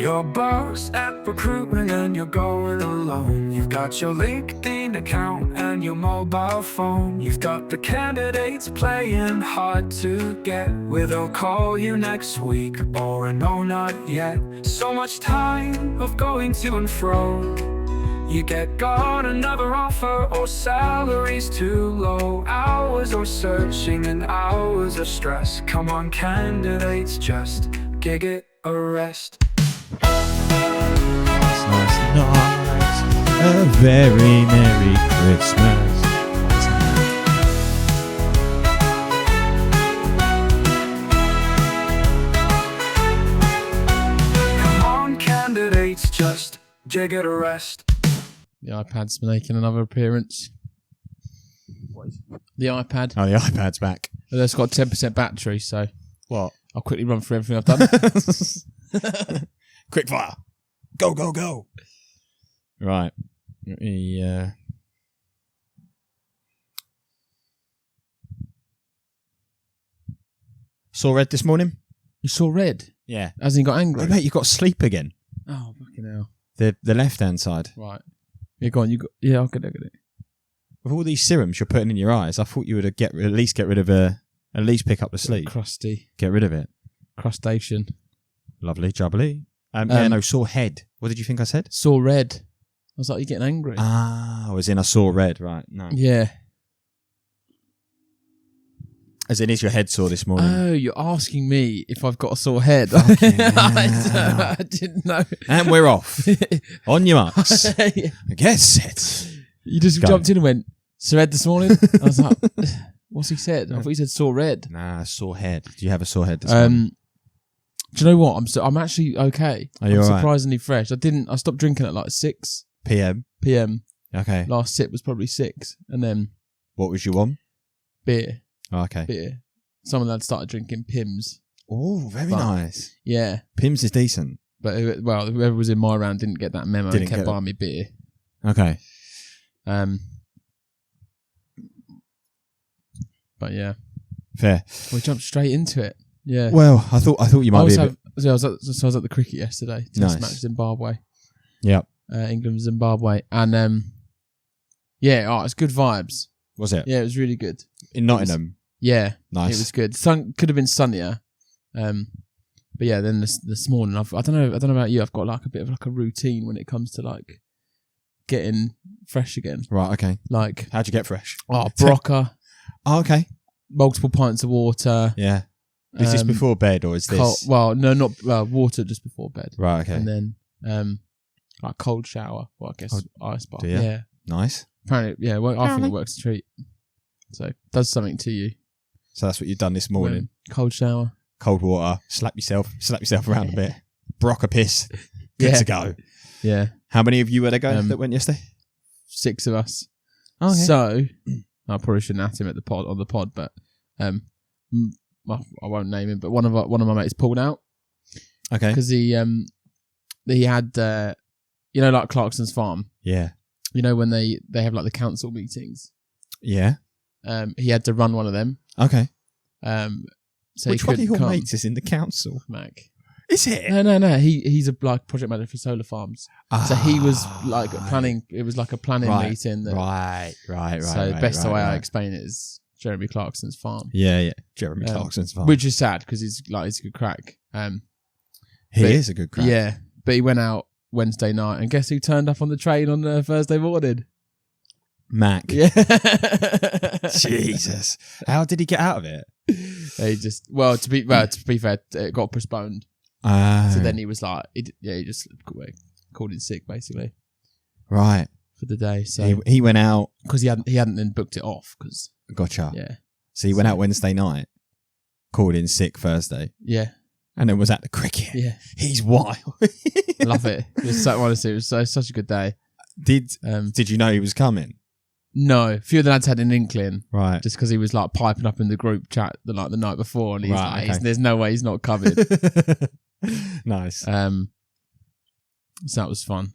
You're boss at Recruitment and you're going alone. You've got your LinkedIn account and your mobile phone. You've got the candidates playing hard to get, where they'll call you next week or a no, not yet. So much time of going to and fro. You got another offer or salary's too low. Hours of searching and hours of stress. Come on candidates, just gig it a rest. Nice. A very Merry Christmas. Come on candidates, just jig it a rest. The iPad's making another appearance. The iPad. Oh, the iPad's back. It's got 10% battery, so What? I'll quickly run through everything I've done. Quick fire. Go, go, go. Right. Let me, Saw red this morning? You saw red? Yeah. Hasn't he got angry? Oh, mate, you've got sleep again. Oh, fucking hell. The left-hand side. Right. Yeah, go on. Yeah, I'll get it. With all these serums you're putting in your eyes, I thought you would at least get rid of at least pick up the sleep. Crusty. Get rid of it. Crustation. Lovely, jubbly. Yeah, no, sore head. What did you think I said? Saw red. I was like, you're getting angry. Ah, I was in I saw red, right. No. Yeah. As in, is your head sore this morning? Oh, you're asking me if I've got a sore head. Fucking I didn't know. And we're off. On your marks. Yeah. Get set. You just Go. jumped in and went, sore head this morning? I was like, what's he said? I thought he said sore red. Nah, sore head. Do you have a sore head this morning? Do you know what? I'm actually okay. Are you I'm all right? surprisingly fresh. I stopped drinking at like 6 PM. p.m. Okay. Last sip was probably 6, and then What was you on? beer. Oh, okay. Beer. Some of them had started drinking Pims. Oh, very But- nice. Yeah, Pims is decent. but whoever was in my round didn't get that memo Didn't and kept get it. buying me beer. Okay. But yeah, Fair. we jumped straight into it. Yeah. Well, I thought you might be a bit... I was at the cricket yesterday. Test Nice. match Zimbabwe. Yep. England Zimbabwe, and yeah, it's good vibes. Was it? Yeah, it was really good. In Nottingham. Yeah, Nice. it was good. Sun could have been sunnier, but yeah. Then this morning, I don't know about you. I've got like a bit of like a routine when it comes to like getting fresh again. Right, okay. Like, How'd you get fresh? Brocca, Oh, okay. multiple pints of water. Yeah. Is this before bed or is this... not water just before bed. Right, okay. And then like cold shower. Well, I guess ice bath. do you? Yeah. Nice. Apparently, yeah. Well, I think it works a treat. So it does something to you. So that's what you've done this morning. Cold shower. Cold water. Slap yourself around a bit. Brock a piss. Good to go. Yeah. How many of you were there going that went yesterday? 6 of us. Oh, okay. So I probably shouldn't at him on the pod, but I won't name him. But one of my mates pulled out. Okay. Because he had like Clarkson's farm. Yeah. You know when they have like the council meetings. Yeah. He had to run one of them. Okay. So Which he one of couldn't your come. mates is in the council? Mac. Is it? No. He's a like project manager for solar farms. So he was like planning. It was like a planning meeting. Right. So the best way I explain it is Jeremy Clarkson's farm. Yeah. Jeremy Clarkson's farm. Which is sad because he's a good crack. He is a good crack. Yeah, but he went out Wednesday night, and guess who turned up on the train on Thursday morning? Mac. Yeah. Jesus. How did he get out of it? He just to be fair, it got postponed. So then he was like, he just called in sick basically. Right. For the day. So he went out because he hadn't then booked it off. Gotcha. Yeah. So he went out Wednesday night, called in sick Thursday. Yeah. And then was at the cricket. Yeah. He's wild. Love it. It was so honestly, it was such a good day. Did you know he was coming? No, a few of the lads had an inkling, right? Just because he was like piping up in the group chat the night before, and he's right, like, okay. "There's no way he's not coming." Nice. So that was fun,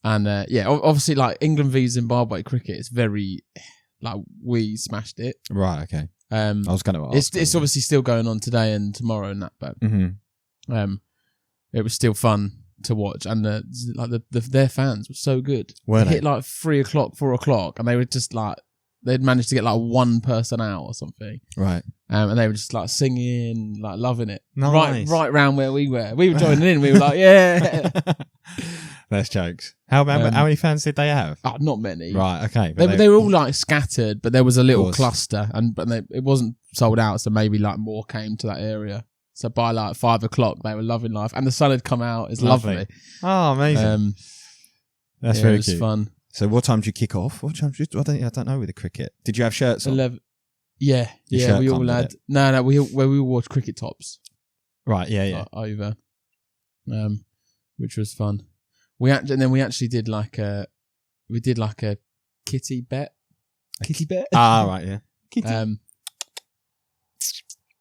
and obviously, like England v Zimbabwe cricket, it's very like we smashed it. Right. Okay. I was going to ask. It's obviously still going on today and tomorrow and that, but it was still fun to watch, and their fans were so good. Were They they? hit like 3 o'clock, 4 o'clock, and they were just like they'd managed to get like one person out or something. Right. And they were just like singing, like loving it. Nice. Right round where we were. We were joining in. We were like, yeah. That's jokes. How many fans did they have? Oh, not many. Right. Okay. They were all like scattered, but there was a little course. cluster, it wasn't sold out, so maybe like more came to that area. So by like 5 o'clock, they were loving life, and the sun had come out. It's lovely. Oh, amazing. That's very it was cute. fun. So what time did you kick off? What time? I don't know with the cricket. Did you have shirts on? 11. Yeah, Your yeah. shirt We all come with had it? no. We all wore cricket tops. Right. Yeah. Over, which was fun. We actually did like a kitty bet. Kitty bet. Ah, right. Yeah. Kitty.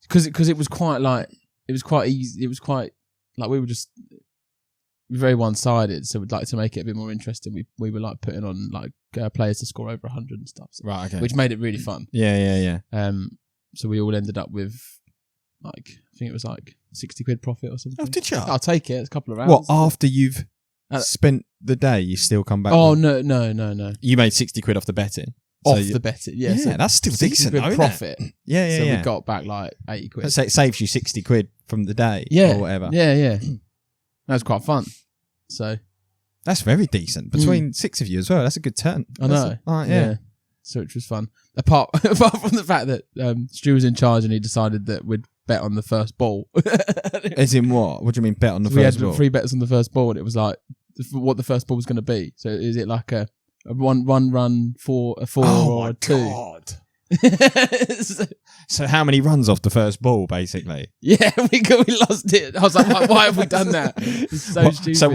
Because it was quite easy. It was quite like we were just very one-sided. So we'd like to make it a bit more interesting. We were like putting on like players to score over 100 and stuff. So, Right. Okay. which made it really fun. Yeah. So we all ended up with like I think it was like 60 quid profit or something. Oh, did you? I'll take it. It's a couple of rounds. What, after you've Uh, spent the day, you still come back? Oh with- no. You made 60 quid off the betting. Off So the betting, yeah, so that's still 60 decent, quid though, isn't profit. it? Yeah. So we got back like 80 quid. So it saves you 60 quid from the day, Yeah, or whatever. Yeah. That was quite fun. So That's very decent. Between 6 of you as well, that's a good turn. I know. Yeah. So which was fun. Apart from the fact that Stu was in charge and he decided that we'd bet on the first ball. As in what? What do you mean bet on the we had first ball? 3 bets on the first ball, and it was like what the first ball was going to be. So is it like a one run for a 4 or a 2? God. So how many runs off the first ball, basically? Yeah, we lost it. I was like, why have we done that? It's so stupid. So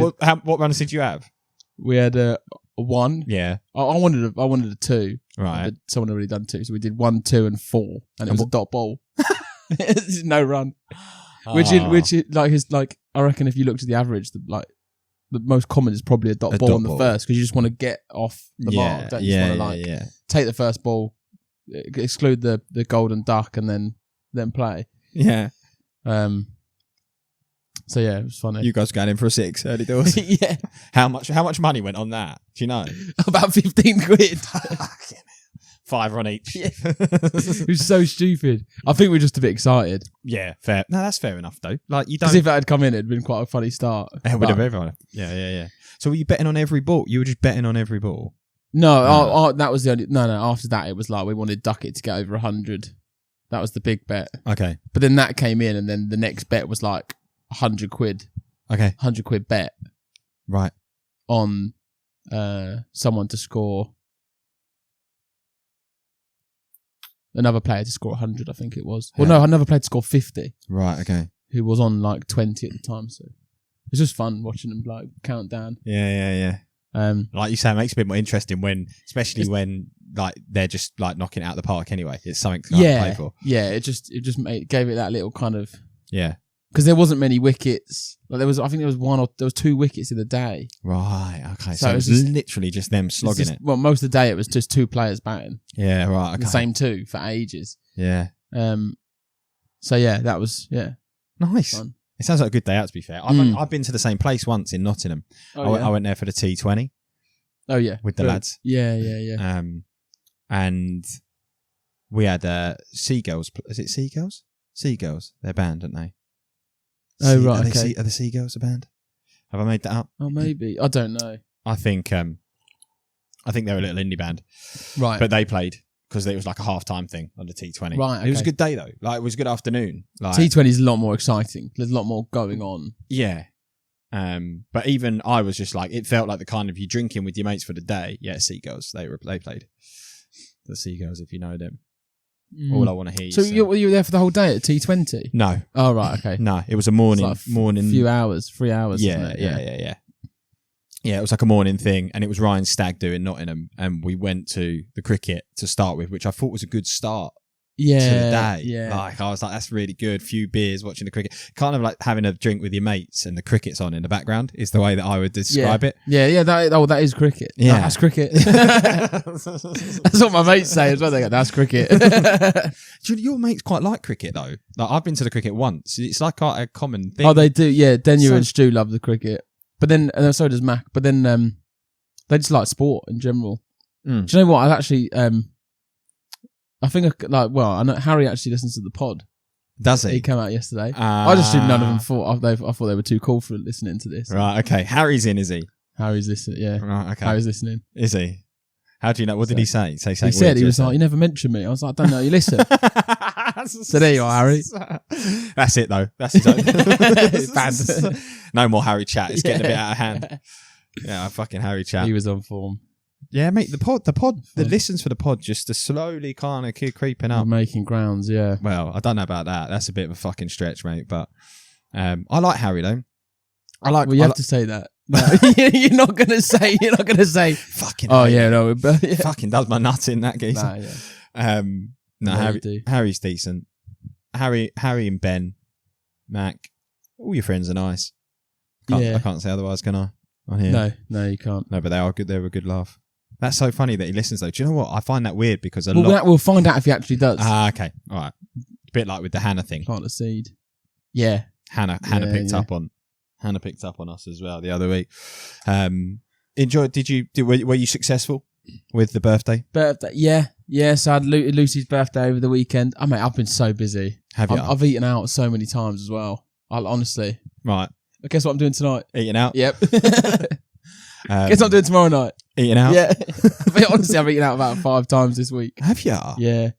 what runs did you have? We had a 1. Yeah. I wanted a 2. Right. But someone had already done 2, so we did 1, 2, and 4, and it was a dot ball. No run. Which I reckon if you looked at the average, the most common is probably a dot ball on the first, because you just want to get off the mark. Don't you just want to take the first ball, exclude the golden duck, and then play. Yeah. So yeah, it was funny. You guys going in for a 6 early doors? Yeah. How much money went on that? Do you know? About 15 quid. 5 on each. Yeah. It was so stupid. I think we were just a bit excited. Yeah, fair. No, that's fair enough though. Like you don't. Because if that had come in, it'd been quite a funny start. It would have everyone. Yeah. So were you betting on every ball? You were just betting on every ball. No, that was the only. No. After that, it was like we wanted Duckett to get over 100. That was the big bet. Okay. But then that came in, and then the next bet was like 100 quid. Okay. 100 quid bet. Right. On someone to score. Another player to score 100, I think it was. Well, no, another player to score 50. Right. Okay. Who was on like 20 at the time. So it was just fun watching them like count down. Yeah. Like you say, it makes it a bit more interesting especially when like they're just like knocking it out of the park anyway. It's something to play for. Yeah, it just gave it that little kind of because there wasn't many wickets. Like I think there was 2 wickets in the day. Right. Okay. So So it was literally just them slogging it. Well, most of the day it was just 2 players batting. Yeah. Right. Okay. The same 2 for ages. Yeah. So yeah, that was Nice. fun. It sounds like a good day out. To be fair, I've been to the same place once in Nottingham. I went there for the T20. Oh yeah, with the lads. Yeah. And we had Seagulls. Is it Seagulls? Seagulls. They're a band, aren't they? Oh right. Okay. Are the Seagulls a band? Have I made that up? Oh maybe. I don't know. I think they're a little indie band. Right. But they played because it was like a half-time thing on the T20. Right. Okay. It was a good day though. Like it was a good afternoon. Like, T20 is a lot more exciting. There's a lot more going on. Yeah. But even I was just like, it felt like the kind of you drinking with your mates for the day. Yeah, Seagulls. They played the Seagulls, if you know them. All I want to hear. So you were there for the whole day at T20? No. Oh right, okay. No, it was a morning. It's like few hours, 3 hours. Yeah, isn't it? yeah. Yeah, it was like a morning thing, and it was Ryan Stagg doing Nottingham, and we went to the cricket to start with, which I thought was a good start. To the day. Yeah. Like I was like, that's really good. Few beers, watching the cricket. Kind of like having a drink with your mates and the cricket's on in the background is the way that I would describe it. Yeah. That is cricket. Yeah. That's cricket. That's what my mates say as well. They go, that's cricket. Your mates quite like cricket though. Like I've been to the cricket once. It's like quite a common thing. Oh, they do. Yeah, Denya and Stu love the cricket. But then, so does Mac. But then they just like sport in general. Mm. Do you know what? I actually, I think I know Harry actually listens to the pod. Does he? He came out yesterday. I just assumed none of them thought. I thought they were too cool for listening to this. Right. Okay. Harry's in, is he? Harry's listening. Yeah. Right. Okay. Harry's listening. Is he? How do you know? What did he say? Say He something said weird, he was just like, "You never mentioned me." I was like, "I don't know. You listen." So there you are, Harry. That's it, though. That's his own. Banned. No more Harry chat. It's getting a bit out of hand. Yeah, fucking Harry chat. He was on form. Yeah, mate. The listens for the pod just are slowly kind of creeping up. Making grounds, yeah. Well, I don't know about that. That's a bit of a fucking stretch, mate. But I like Harry though. Well, you have to say that. No, you're not gonna say. Fucking. Oh yeah, no. But, yeah. Fucking does my nuts in that geezer. Nah, yeah. No, Yeah, Harry's decent. Harry and Ben, Mac, all your friends are nice. I can't say otherwise, can I? On here. No, you can't. No, but they are good. They're a good laugh. That's so funny that he listens though. Do you know what? I find that weird because we'll find out if he actually does. Okay. All right. A bit like with the Hannah thing. Plant a seed. Yeah. Hannah picked up on us as well the other week. Were you successful with the birthday? Yeah. So I had Lucy's birthday over the weekend. Mate, I've been so busy. Have you? I've eaten out so many times as well. Honestly. Right. Guess what I'm doing tonight? Eating out? Yep. Guess what I'm doing tomorrow night? Eating out? Yeah. Honestly, I've eaten out about 5 times this week. Have you? Yeah.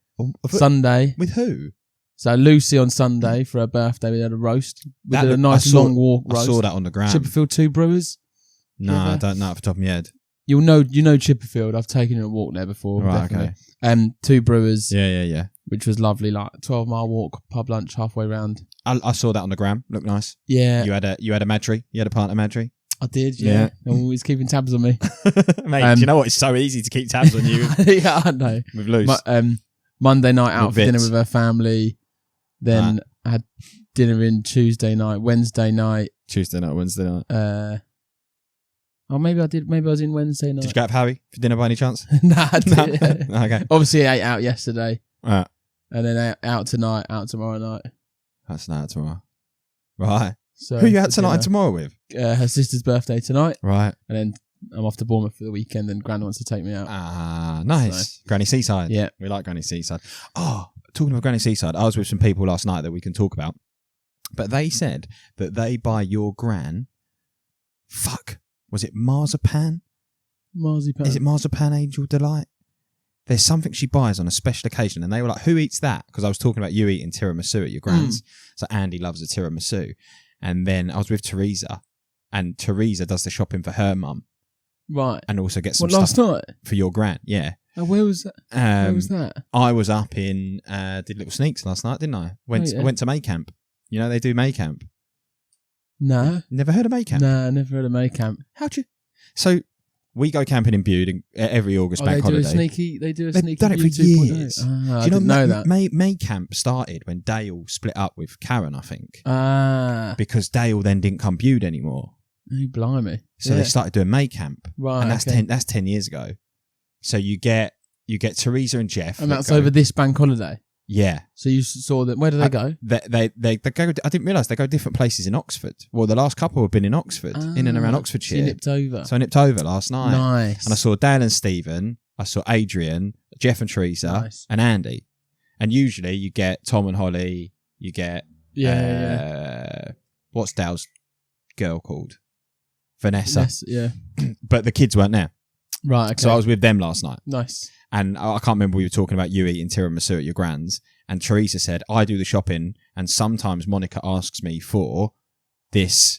Sunday. With who? So Lucy on Sunday for her birthday, we had a roast. We did a nice long walk roast. I saw that on the ground. Chipperfield 2 Brewers. No, I don't know off the top of my head. You know Chipperfield. I've taken you a walk there before. Right, definitely. okay. 2 Brewers. Yeah. Which was lovely, like 12-mile walk, pub lunch halfway round. I saw that on the gram. Looked nice. Yeah. You had a Madry. You had a pint of Madry. I did, yeah. Always keeping tabs on me. Mate, do you know what? It's so easy to keep tabs on you. Yeah, I know. With Luce. Monday night out With for dinner Vitz. with her family. Then I had dinner in Tuesday night, Wednesday night. Wednesday night. Maybe I did. Maybe I was in Wednesday night. Did you go out for Harry for dinner by any chance? Nah, I didn't. Okay. Obviously, I ate out yesterday. Right. And then out tonight, out tomorrow night. That's not tomorrow. Right. So who are you out tonight and tomorrow with? Her sister's birthday tonight. Right. And then I'm off to Bournemouth for the weekend and Gran wants to take me out. Ah, nice. So. Granny Seaside. Yeah. We like Granny Seaside. Oh, talking about Granny Seaside, I was with some people last night that we can talk about. But they said that they buy your gran, was it marzipan? Marzipan. Is it marzipan Angel Delight? There's something she buys on a special occasion. And they were like, who eats that? Because I was talking about you eating tiramisu at your gran's. So Andy loves a tiramisu. And then I was with Teresa. And Teresa does the shopping for her mum. Right. And also gets some last stuff night? for your gran. Yeah. Oh, where was that? Where was that? I was up in, did Little Sneaks last night, didn't I? I went to May Camp. You know, they do May Camp. No. Never heard of May Camp? No, never heard of May Camp. How'd you? So, we go camping in Bude every August bank holiday. They do a sneaky They've done it for years. I didn't know that. May Camp started when Dale split up with Karen, I think. Because Dale then didn't come Bude anymore. Oh, blimey. So they started doing May Camp. Right. And that's 10 years ago. So you get Teresa and Jeff. And that's over this bank holiday? Yeah. So you saw them. Where do they go? They go. I didn't realise they go different places in Oxford. Well, the last couple have been in Oxford, in and around Oxfordshire. So you nipped over. So I nipped over last night. Nice. And I saw Dan and Stephen. I saw Adrian, Jeff and Teresa, and Andy. And usually you get Tom and Holly. You get what's Dale's girl called? Vanessa. Yeah. But the kids weren't there. Right. Okay. So I was with them last night. Nice. And I can't remember, we were talking about you eating tiramisu at your gran's. And Teresa said, I do the shopping. And sometimes Monica asks me for this.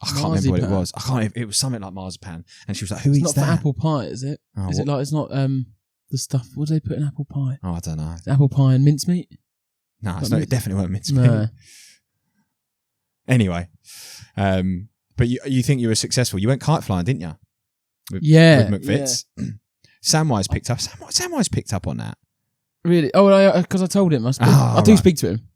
I can't remember what it was. It was something like marzipan. And she was like, who eats that? It's not for apple pie, is it? Oh, is it like, it's not the stuff, what do they put in apple pie? Oh, I don't know. Apple pie and mincemeat? No, it definitely weren't mincemeat. No. Anyway. But you think you were successful. You went kite flying, didn't you? With McFitz. Yeah. Samwise picked up on that. Really? Oh, because I told him. I do speak to him.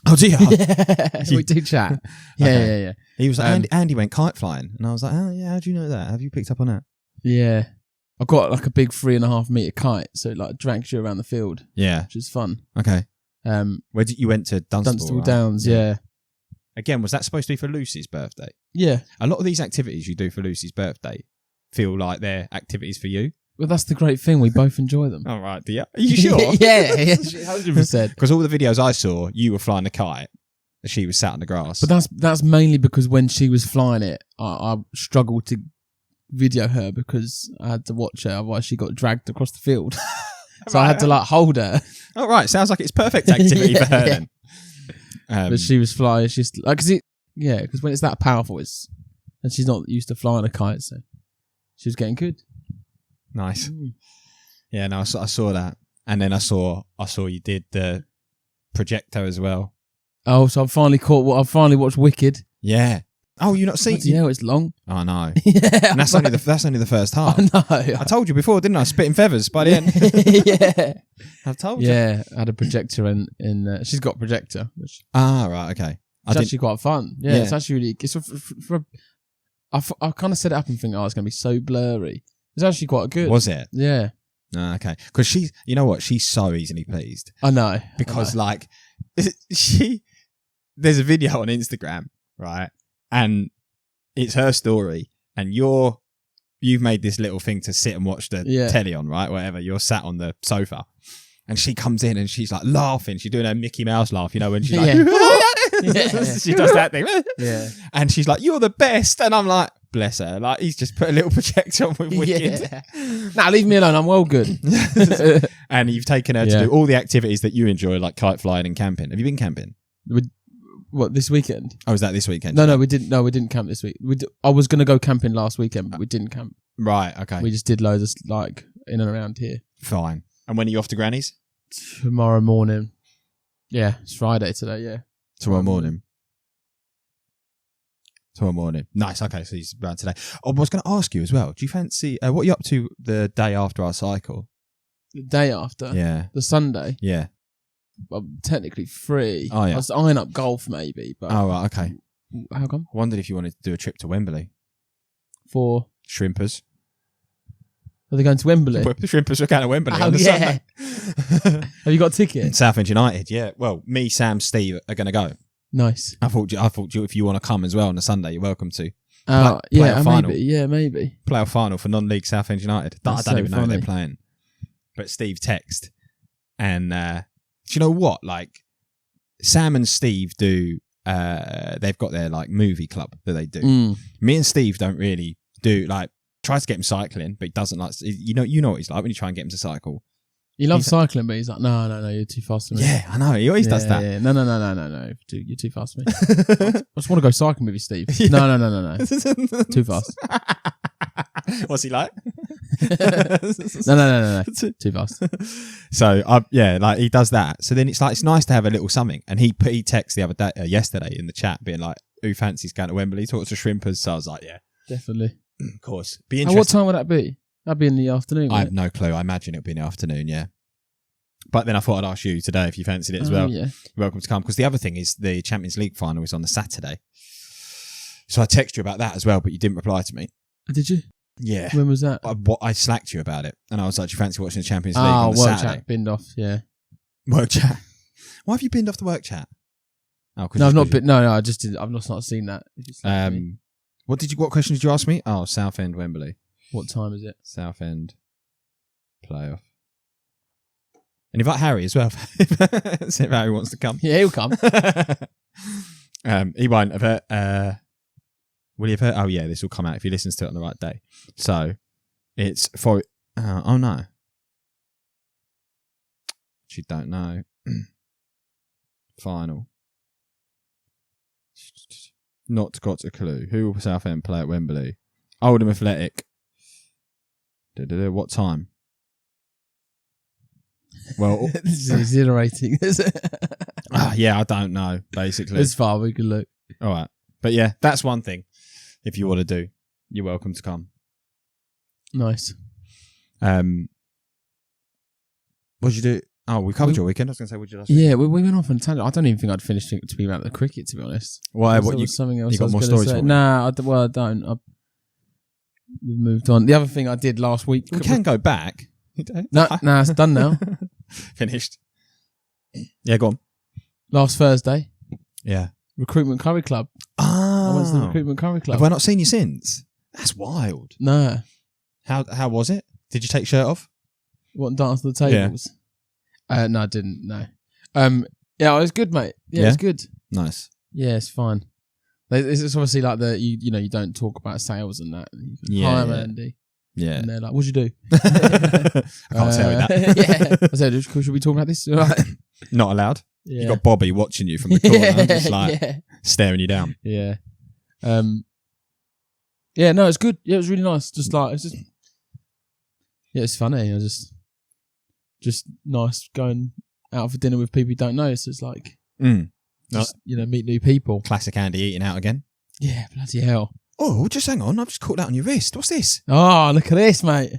Oh, do you? Yeah, we do chat. Yeah. He was like, Andy went kite flying. And I was like, oh, yeah, how do you know that? Have you picked up on that? Yeah. I got like a big 3.5 metre kite, so it like drags you around the field. Yeah. Which is fun. Okay. Where did you went to Dunstable? Dunstable Downs, yeah. Again, was that supposed to be for Lucy's birthday? Yeah. A lot of these activities you do for Lucy's birthday feel like they're activities for you. Well, that's the great thing. We both enjoy them. All right, do you? Are you sure? Yeah, 100%. Because all the videos I saw, you were flying a kite, and she was sat on the grass. But that's mainly because when she was flying it, I struggled to video her because I had to watch her. Otherwise, she got dragged across the field. So I had to like hold her. All right, sounds like it's perfect activity for her then. But she was flying. She's like, because when it's that powerful, and she's not used to flying a kite, so she was getting good. Nice. Yeah, no, I saw that, and then I saw you did the projector as well. Oh, so I've finally watched Wicked. Yeah. Oh, you not seen? Yeah, it's long. I know. Yeah, And that's only the first half. I know. I told you before, didn't I? Spitting feathers by the end. Yeah, I've told you. yeah. I had a projector in. She's got a projector, which Right. Okay. it's actually quite fun. Yeah, Yeah. it's actually really. It's I kind of set it up and think, oh, it's going to be so blurry. It's actually quite good. Was it? Yeah, Okay. Because she's, you know what? She's so easily pleased I know. because like there's a video on Instagram, right? And it's her story, and you've made this little thing to sit and watch the telly on, right? Whatever. You're sat on the sofa, and she comes in and she's like laughing. She's doing her Mickey Mouse laugh, you know, when she's like, she does that thing. Yeah. And she's like, "You're the best," and I'm like, bless her. Like he's just put a little projector on with Wicked. Yeah. Nah, leave me alone. I'm well good. And you've taken her to do all the activities that you enjoy, like kite flying and camping. Have you been camping? What, this weekend? Oh, was that this weekend? No, we didn't. No, we didn't camp this week. I was going to go camping last weekend, but we didn't camp. Right. Okay. We just did loads of like in and around here. Fine. And when are you off to Granny's? Tomorrow morning. Yeah, it's Friday today. Yeah. Tomorrow morning. Nice. Okay, so he's around today. I was going to ask you as well. Do you fancy what are you up to the day after our cycle? The day after. Yeah. The Sunday. Yeah. I'm technically free. Oh, yeah. I was eyeing up golf maybe, but Oh, right. Okay. how come? I wondered if you wanted to do a trip to Wembley. For Shrimpers. are they going to Wembley? The Shrimpers are going to Wembley Oh, on the yeah. Sunday. Have you got tickets? Southend United. Yeah. Well, me, Sam, Steve are going to go. Nice. I thought you, if you want to come as well on a Sunday, you're welcome to. Yeah, final. maybe. Yeah, maybe. Playoff final for non-league Southend United. I That's don't so even know who funny. they're playing. But Steve text, and do you know what? Like Sam and Steve do. They've got their like movie club that they do. Me and Steve don't really do like. Tries to get him cycling, but he doesn't like. You know what he's like when you try and get him to cycle. He loves cycling, but he's like, no, you're too fast for me. Yeah, I know. He always does that. Yeah. No. You're too fast for me. I just want to go cycling with you, Steve. Yeah. No. Too fast. What's he like? No. Too fast. So, like he does that. So then it's like, it's nice to have a little something. And he texted the other day, yesterday in the chat being like, who fancies going to Wembley? Talks to Shrimpers. So I was like, yeah. Definitely. Of course. Be And interesting. what time would that be? That'd be in the afternoon. I have no clue. I imagine it'll be in the afternoon, yeah. But then I thought I'd ask you today if you fancied it as well. Yeah. You're welcome to come. Because the other thing is the Champions League final is on the Saturday. So I texted you about that as well, but you didn't reply to me. Did you? Yeah. When was that? I slacked you about it. And I was like, do you fancy watching the Champions League on the work Saturday? chat, binned off, yeah. Work chat. Why have you binned off the work chat? Oh, No, I've not been. No, I just did. I've not seen that. What question did you ask me? Oh, Southend, Wembley. What time is it? Southend playoff. And invite Harry as well. See if Harry wants to come. Yeah, he'll come. He won't have heard. Will he have heard? Oh, yeah, this will come out if he listens to it on the right day. So it's for. Oh, no. She don't know. Final. Not got a clue. Who will Southend play at Wembley? Oldham Athletic. What time? Well, This is exhilarating. yeah, I don't know, basically. As far we can look. All right. But yeah, that's one thing. If you want to do, you're welcome to come. Nice. What did you do? Oh, we covered your weekend. I was going to say, what did you last Yeah, we went off on a tangent. I don't even think I'd finished speaking about the cricket, to be honest. Why? There was something else you got I was more gonna stories say. for me? Nah, I don't. We've moved on. The other thing I did last week. We can go back. No, it's done now. Finished. Yeah, go on. Last Thursday. Yeah. Recruitment Curry Club. Oh. I went to the Recruitment Curry Club. Have I not seen you since? That's wild. No. How was it? Did you take shirt off? What, and dance to the tables? No, I didn't. No. Yeah, it was good, mate. Yeah, it's good. Nice. Yeah, it's fine. It's obviously like you don't talk about sales and that. Yeah. Hi, I'm Andy. Yeah. And they're like, what'd you do? I can't tell you that. Yeah. I said, should we talk about this? Not allowed. Yeah. You got Bobby watching you from the corner, just like yeah. staring you down. Yeah. Yeah, no, it's good. Yeah, it was really nice. Just like, it's just, yeah, it's funny. I just nice going out for dinner with people you don't know. So it's like, just, meet new people. Classic Andy eating out again. Yeah, bloody hell. Oh, just hang on. I've just caught that on your wrist. What's this? Oh, look at this, mate.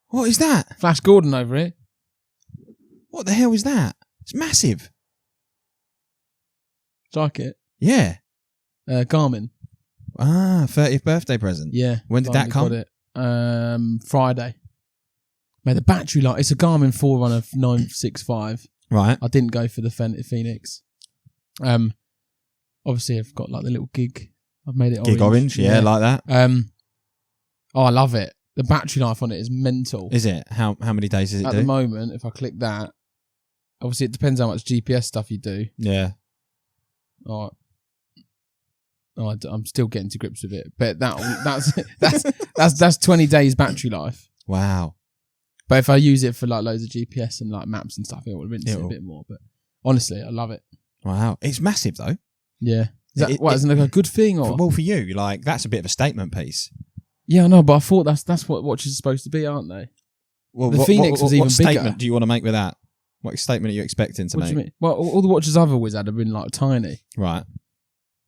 What is that? Flash Gordon over here. What the hell is that? It's massive. Do you like it? Yeah. Garmin. 30th birthday present. Yeah. When did that come? Got it. Friday. Mate, the battery life. It's a Garmin Forerunner 965. Right. I didn't go for the Phoenix. Obviously, I've got like the little Giig. I've made it Giig orange. Yeah, like that. Oh, I love it. The battery life on it is mental. Is it? How many days does it do? At the moment, if I click that, obviously it depends how much GPS stuff you do. Yeah. Oh, I'm still getting to grips with it, but that's 20 days battery life. Wow. But if I use it for like loads of GPS and like maps and stuff, it will rinse it a bit more. But honestly, I love it. Wow, it's massive though. Yeah. Isn't it a good thing? Or well, for you, like that's a bit of a statement piece. Yeah, I know, but I thought that's what watches are supposed to be, aren't they? Well, the Phoenix was even what bigger. Statement do you want to make with that? What statement are you expecting to What make? do you mean? Well, all the watches I've always had have been like tiny. Right.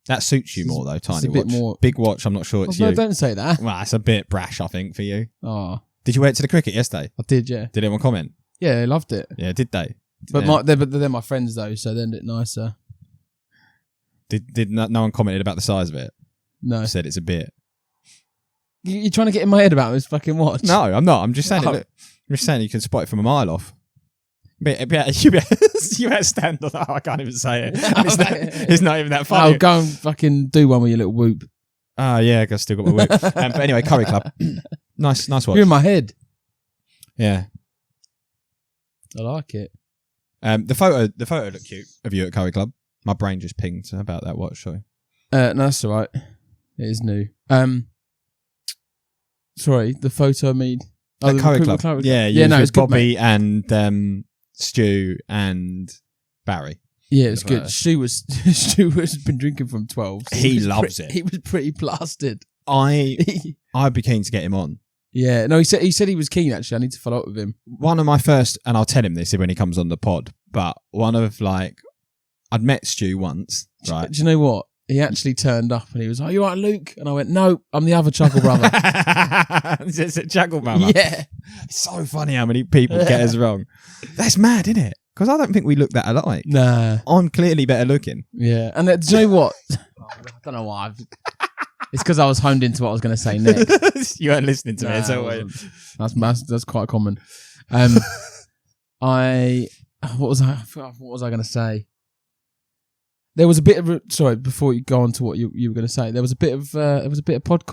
That suits you more though, tiny a bit watch. more. Big watch, I'm not sure it's No, you. don't say that. Well, it's a bit brash, I think, for you. Oh, Did you wear it to the cricket yesterday? I did, yeah. Did anyone comment? Yeah, they loved it. Yeah, did they? But Yeah. they're my friends though, so they're a bit nicer. Did no one commented about the size of it? No. Said it's a bit. You're trying to get in my head about this fucking watch? No, I'm not. I'm just saying. No. Look, I'm just saying you can spot it from a mile off. You better stand on that. I can't even say it. It's not even that funny. Oh, go and fucking do one with your little whoop. Oh, yeah, I still got my whip. But anyway, Curry Club. Nice watch. You're in my head. Yeah. I like it. The photo looked cute of you at Curry Club. My brain just pinged about that watch, sorry. No, that's all right. It is new. Sorry, the photo I made. At Curry Club. Yeah, it's Bobby good, and Stu and Barry. Yeah, it's good. Stu has been drinking from 12. So he loves it. He was pretty plastered. I'd be keen to get him on. Yeah, no, he said he was keen. Actually, I need to follow up with him. One of my first, and I'll tell him this when he comes on the pod. But I'd met Stu once, right? Do you know what? He actually turned up and he was like, "You all right, Luke?" And I went, "No, I'm the other Chuckle brother." It's a Chuckle brother. Yeah, it's so funny how many people get us wrong. That's mad, isn't it? Because I don't think we look that alike. Nah, I'm clearly better looking. Yeah, and do you know what? I don't know why. It's because I was honed into what I was going to say next. You weren't listening to me, so that's quite common. What was I going to say? There was a bit of sorry. Before you go on to what you were going to say, there was a bit of pod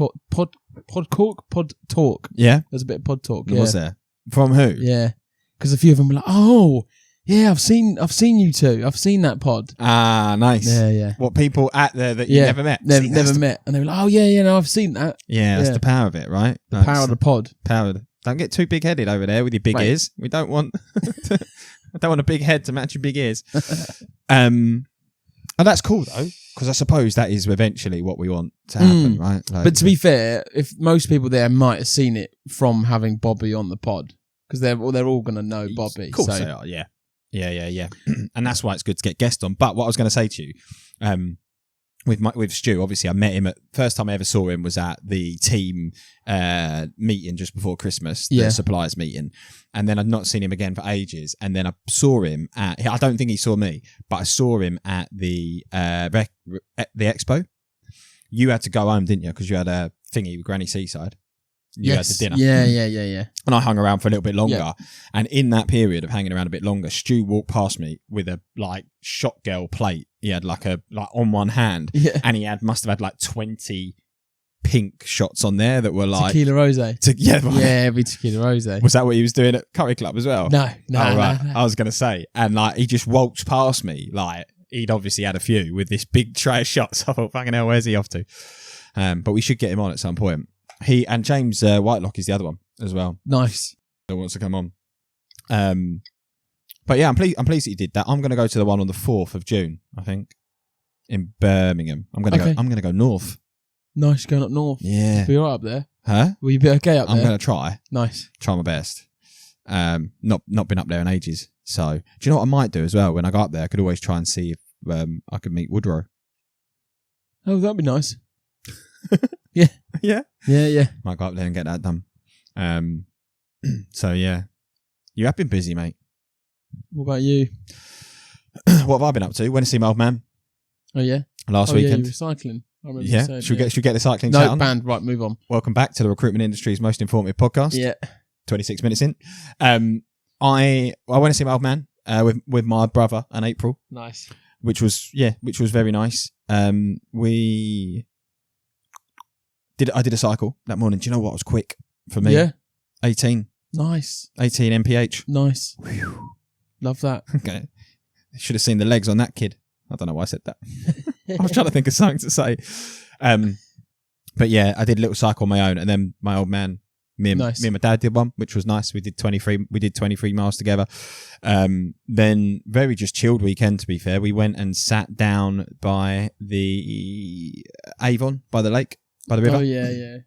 talk. Yeah, there's a bit of pod talk. Yeah. Was there? From who? Yeah, because a few of them were like, "Oh, yeah, I've seen you two. I've seen that pod." Ah, nice. Yeah. What people at there that you never met? Never met, and they were like, "Oh, yeah, no, I've seen that." Yeah, that's the power of it, right? The power of the pod. Don't get too big-headed over there with your big ears. We don't want. I don't want a big head to match your big ears. And that's cool though, because I suppose that is eventually what we want to happen, right? But to be fair, if most people there might have seen it from having Bobby on the pod, because they're all going to know Bobby. Of course they are, yeah. And that's why it's good to get guests on. But what I was going to say to you, with Stu, obviously I met him first time I ever saw him was at the team meeting just before Christmas, the suppliers meeting, and then I'd not seen him again for ages. And then I saw him I don't think he saw me, but I saw him at the expo. You had to go home, didn't you? Because you had a thingy with Granny Seaside. You had the dinner. Yeah. And I hung around for a little bit longer. Yeah. And in that period of hanging around a bit longer, Stu walked past me with a shot girl plate he had like on one hand, Yeah. and he must have had like 20 pink shots on there that were like Tequila rosé. yeah, Every tequila rosé. Was that what he was doing at Curry Club as well? No, right. no. I was gonna say, and like he just waltzed past me, like he'd obviously had a few with this big tray of shots. I thought, fucking hell, where's he off to? But we should get him on at some point. He and James Whitelock is the other one as well. Nice. That wants to come on. But yeah, I'm pleased that he did that. I'm gonna go to the one on the 4th of June, I think, in Birmingham. I'm gonna go north. Nice, going up north. Yeah. Will you all right up there? Huh? Will you be okay up there? I'm gonna try. Nice. Try my best. Not been up there in ages. So do you know what I might do as well? When I go up there, I could always try and see if I could meet Woodrow. Oh, that'd be nice. Yeah. Yeah. Yeah. Might go up there and get that done. So yeah. You have been busy, mate. What about you? What have I been up to? Went to see my old man Oh yeah. last Yeah, weekend. you were cycling. I remember you Yeah. said, Should we get the cycling chat no on? band. Right, move on. Welcome back to the recruitment industry's most informative podcast. Yeah. 26 minutes in. I went to see my old man with my brother and April, Nice. which was very nice. I did a cycle that morning. Do you know what was quick for me? Yeah. 18 Nice. mph. Nice. Love that. Okay. Should have seen the legs on that kid. I don't know why I said that. I was trying to think of something to say. But yeah, I did a little cycle on my own, and then my old man, me and my dad did one, which was nice. We did 23 miles together. Then very just chilled weekend, to be fair. We went and sat down by the Avon, by the lake, by the river. Oh yeah.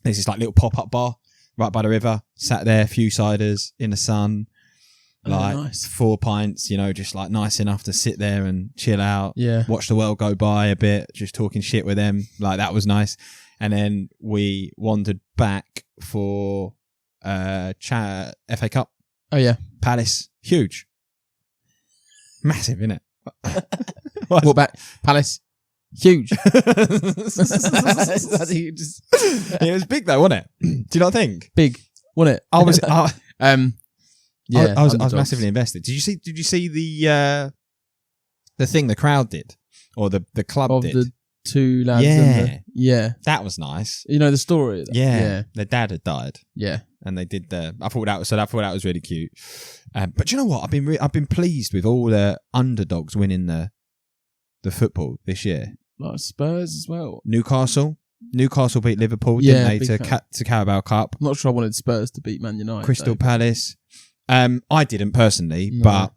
There's this like little pop-up bar right by the river. Sat there, a few ciders in the sun. Like nice. 4 pints, just like nice enough to sit there and chill out. Yeah. Watch the world go by a bit, just talking shit with them. Like that was nice. And then we wandered back for FA Cup. Oh yeah. Palace, huge, massive, innit? What about Palace? Huge. It was big though, wasn't it? Do you not think? Big, wasn't it? I was. Yeah, I was massively invested. Did you see the thing the crowd did, or the club of did? the two lads. Yeah. Yeah. That was nice. You know the story. Yeah. Their dad had died, Yeah. and they did I thought that was really cute. But do you know what? I've been pleased with all the underdogs winning the football this year. Like Spurs as well. Newcastle beat Liverpool, Yeah, didn't they, to Carabao Cup? I'm not sure I wanted Spurs to beat Man United. Crystal though. Palace. I didn't personally, No. but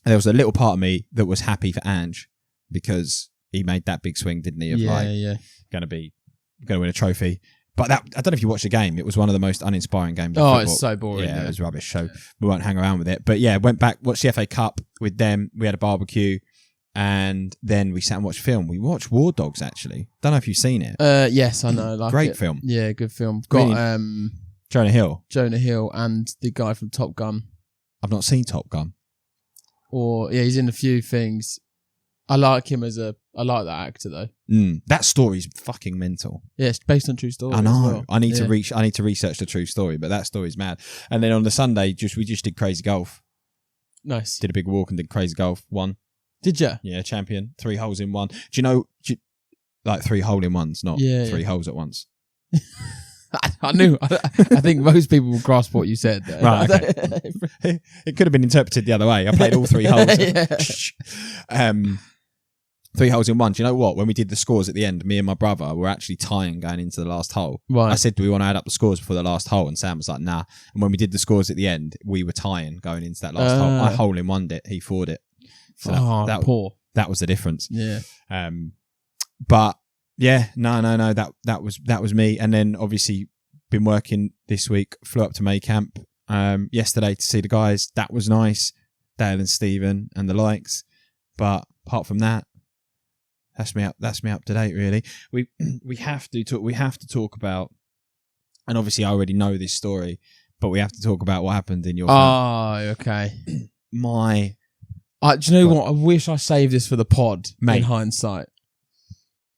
there was a little part of me that was happy for Ange because he made that big swing, didn't he? Of Yeah. going to win a trophy. But I don't know if you watched the game. It was one of the most uninspiring games. Of Oh, football. it's so boring. Yeah, it was rubbish. So we won't hang around with it. But yeah, went back, watched the FA Cup with them. We had a barbecue, and then we sat and watched film. We watched War Dogs actually. Don't know if you've seen it. Yes, I know. Like Great it. film. Yeah, good film. Got Really? Jonah Hill. Jonah Hill and the guy from Top Gun. I've not seen Top Gun. He's in a few things. I like him I like that actor though. That story's fucking mental. Yeah, it's based on true story. I know. As well. I need to research the true story, but that story's mad. And then on the Sunday, we just did crazy golf. Nice. Did a big walk and did crazy golf. Won. Did you? Yeah, champion. 3 holes in one. Do you know, like 3 hole in ones, not 3 holes at once? I knew. I think most people will grasp what you said there. Right, okay. It could have been interpreted the other way. I played all 3 holes. 3 holes in one. Do you know what? When we did the scores at the end, me and my brother were actually tying going into the last hole. Right. I said, do we want to add up the scores before the last hole? And Sam was like, nah. And when we did the scores at the end, we were tying going into that last hole. I hole in one it. He fought it. So poor. That was the difference. Yeah. But yeah, no. That was me. And then obviously been working this week. Flew up to May Camp yesterday to see the guys. That was nice. Dale and Stephen and the likes. But apart from that, that's me up to date. Really, we have to talk about. And obviously, I already know this story, but we have to talk about what happened in your. Oh, okay. Do you know what? I wish I saved this for the pod. Mate. In hindsight,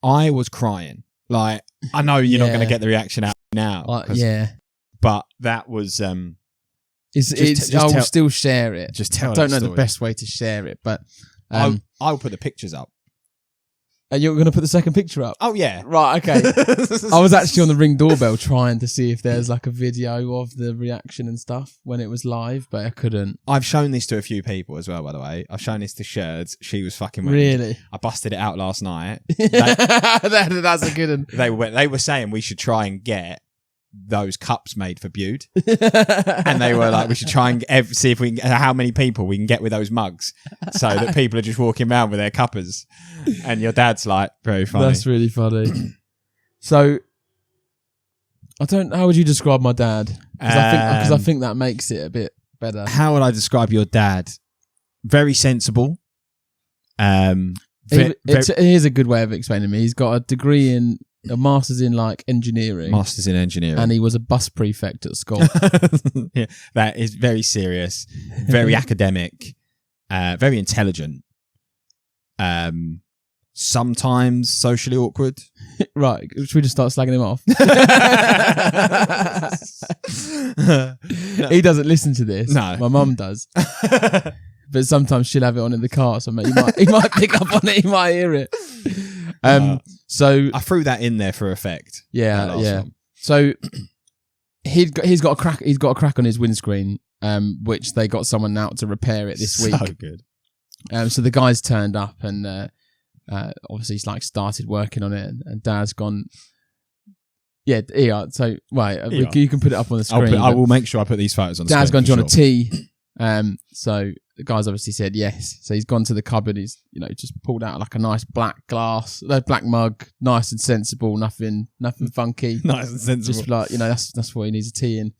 I was crying. Like, I know you're not going to get the reaction out now. yeah. But that was. I'll still share it. Just tell. I don't know the best way to share it, but I'll put the pictures up. And you're going to put the second picture up? Oh, yeah. Right, okay. I was actually on the Ring doorbell trying to see if there's like a video of the reaction and stuff when it was live, but I couldn't. I've shown this to a few people as well, by the way. I've shown this to Sherds. She was fucking winning. Really? I busted it out last night. That's a good one. They were saying we should try and get those cups made for Bude. And they were like, we should try and see if we can, how many people we can get with those mugs so that people are just walking around with their cuppers. And your dad's like, very funny. That's really funny. So, how would you describe my dad? Because I think that makes it a bit better. How would I describe your dad? Very sensible. Here's a good way of explaining me. He's got a master's in like engineering. Masters in engineering. And he was a bus prefect at school. Yeah, that is very serious, very academic, very intelligent. Sometimes socially awkward. Right. Should we just start slagging him off? He doesn't listen to this. No. My mum does. But sometimes she'll have it on in the car, so he might pick up on it, he might hear it. So I threw that in there for effect. Yeah. One. So he's got a crack on his windscreen, which they got someone out to repair it this week. So good. So the guys turned up and obviously he's like started working on it, and Dad's gone. Yeah. So right, you can put it up on the screen. I will make sure I put these photos on the screen. Dad's gone, do you want a tea? So the guys obviously said yes. So he's gone to the cupboard. He's just pulled out like a nice black mug, nice and sensible, nothing funky. Nice and sensible. Just like that's what he needs a tea in.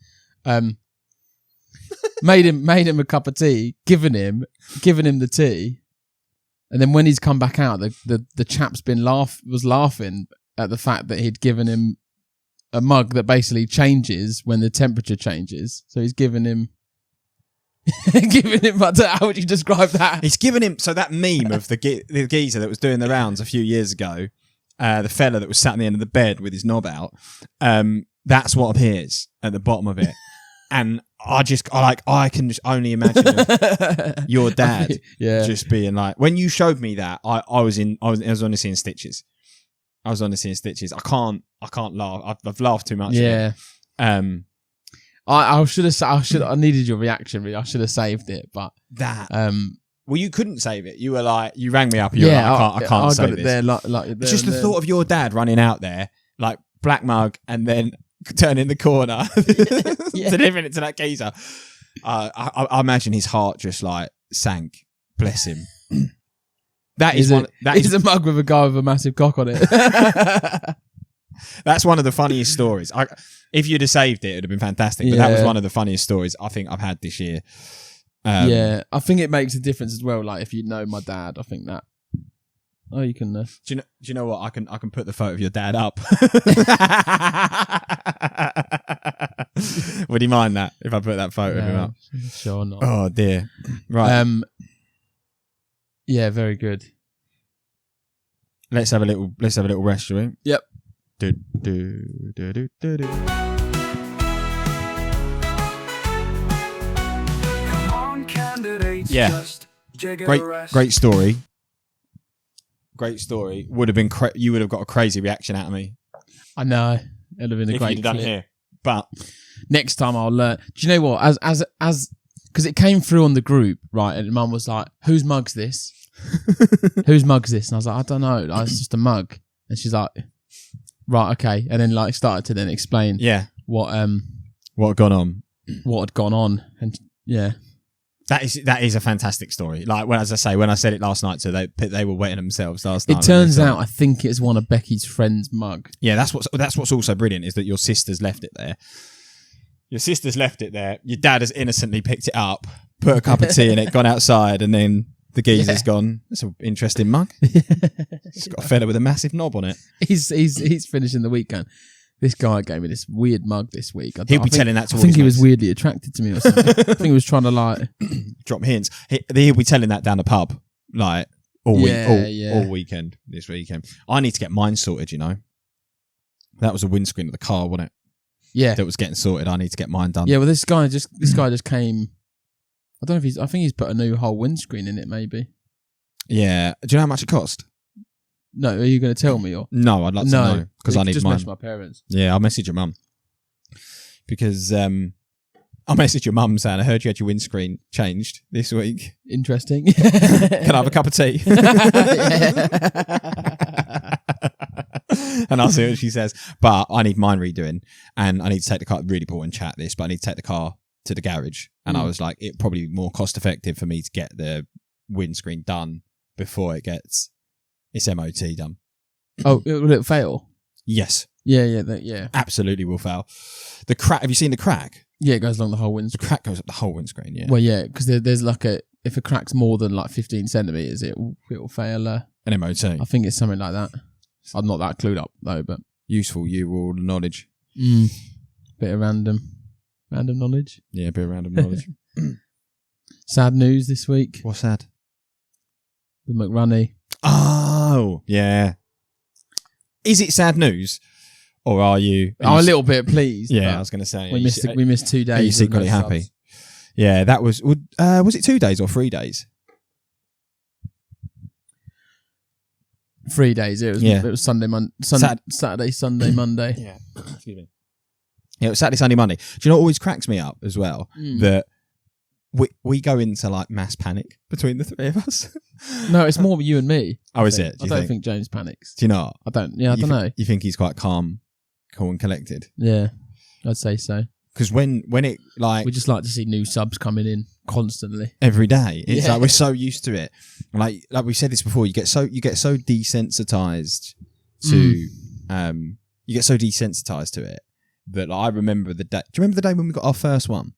Made him a cup of tea, given him the tea, and then when he's come back out, the chap's was laughing at the fact that he'd given him a mug that basically changes when the temperature changes. So he's given him. How would you describe that? He's given him, so that meme of the geezer that was doing the rounds a few years ago, the fella that was sat on the end of the bed with his knob out, that's what appears at the bottom of it. And I can just only imagine your dad just being like, when you showed me that, I was honestly in stitches. I can't laugh. I've laughed too much. Yeah. I needed your reaction. Really, I should have saved it, but that. Well, you couldn't save it. You were like, you rang me up. You were like, I can't save got it this. there, like just the thought of your dad running out there, like black mug, and then turning the corner, delivering it to that geezer. I imagine his heart just like sank. Bless him. That is a mug with a guy with a massive cock on it. That's one of the funniest stories. If you'd have saved it, it'd have been fantastic. But that was one of the funniest stories I think I've had this year. I think it makes a difference as well. Like if you know my dad, I think that. Oh, you can. Do you know what? I can put the photo of your dad up. Would he mind that if I put that photo of him up? Sure not. Oh dear. Right. Yeah, very good. Let's have a little rest, shall we? Yep. Do. Come on, candidates, just Great story. Great story. Would have been you would have got a crazy reaction out of me. I know. It'd have been a if great you'd done it here. But next time I'll learn. Do you know what? As because it came through on the group, right? And Mum was like, "Whose mug's this? Whose mug's this?" And I was like, "I don't know. It's just a mug." And she's like, "Right, okay." And then like started to then explain, what had gone on, and that is a fantastic story. Like when I said it last night, so they were wetting themselves last night. It turns out I think it's one of Becky's friend's mug. Yeah, that's what's also brilliant is that your sister's left it there. Your sister's left it there. Your dad has innocently picked it up, put a cup of tea in it, gone outside, and then the geezer's gone. That's an interesting mug. It's got a fella with a massive knob on it. He's finishing the week going, this guy gave me this weird mug this week. He'll be telling that to all I think his he was mates. weirdly attracted to me or something. I think he was trying to like drop hints. He'll be telling that down the pub like all weekend this weekend. I need to get mine sorted, you know. That was a windscreen of the car, wasn't it? Yeah. That was getting sorted. I need to get mine done. Yeah, well this guy just came. I don't know if I think he's put a new whole windscreen in it maybe. Yeah. Do you know how much it cost? No, are you going to tell me? Or No, I'd like to know because I need just mine. message my parents. Yeah, I'll message your mum because I'll message your mum saying I heard you had your windscreen changed this week. Interesting. Can I have a cup of tea? And I'll see what she says. But I need mine redoing, and I need to take the car. Really important chat this, but I need to take the car to the garage. And I was like, it probably be more cost effective for me to get the windscreen done before it gets its MOT done. Oh, will it fail? Yes. Yeah. Absolutely will fail. The crack. Have you seen the crack? Yeah, it goes along the whole The windscreen. crack goes up the whole windscreen. Yeah. Well, yeah, because there's like if it cracks more than like 15 centimeters, it will fail. An MOT. I think it's something like that. I'm not that clued up though, but Useful all knowledge. bit of random knowledge. Yeah, a bit of random knowledge. Sad news this week. What's that? The McRunny. Oh, yeah. Is it sad news, or are you? I'm a little bit pleased. Yeah, I was going to say we missed 2 days. Are you secretly with no happy? subs. Yeah, that was. Was it 2 days or 3 days? 3 days. It was Sunday, Saturday, Sunday, Monday. Yeah. Excuse me. Yeah, it was Saturday, Sunday, Monday. Do you know what always cracks me up as well? That we go into like mass panic between the three of us. No, it's more you and me. Oh, is it? I don't think James panics. Do you not? I don't. Yeah, I don't know. You think he's quite calm, cool and collected? Yeah, I'd say so. Because when it like We just like to see new subs coming in constantly. every day, it's Yeah. like we're so used to it. Like we said this before, you get so desensitized to you get so desensitized to it that like, I remember the day. Do you remember the day when we got our first one?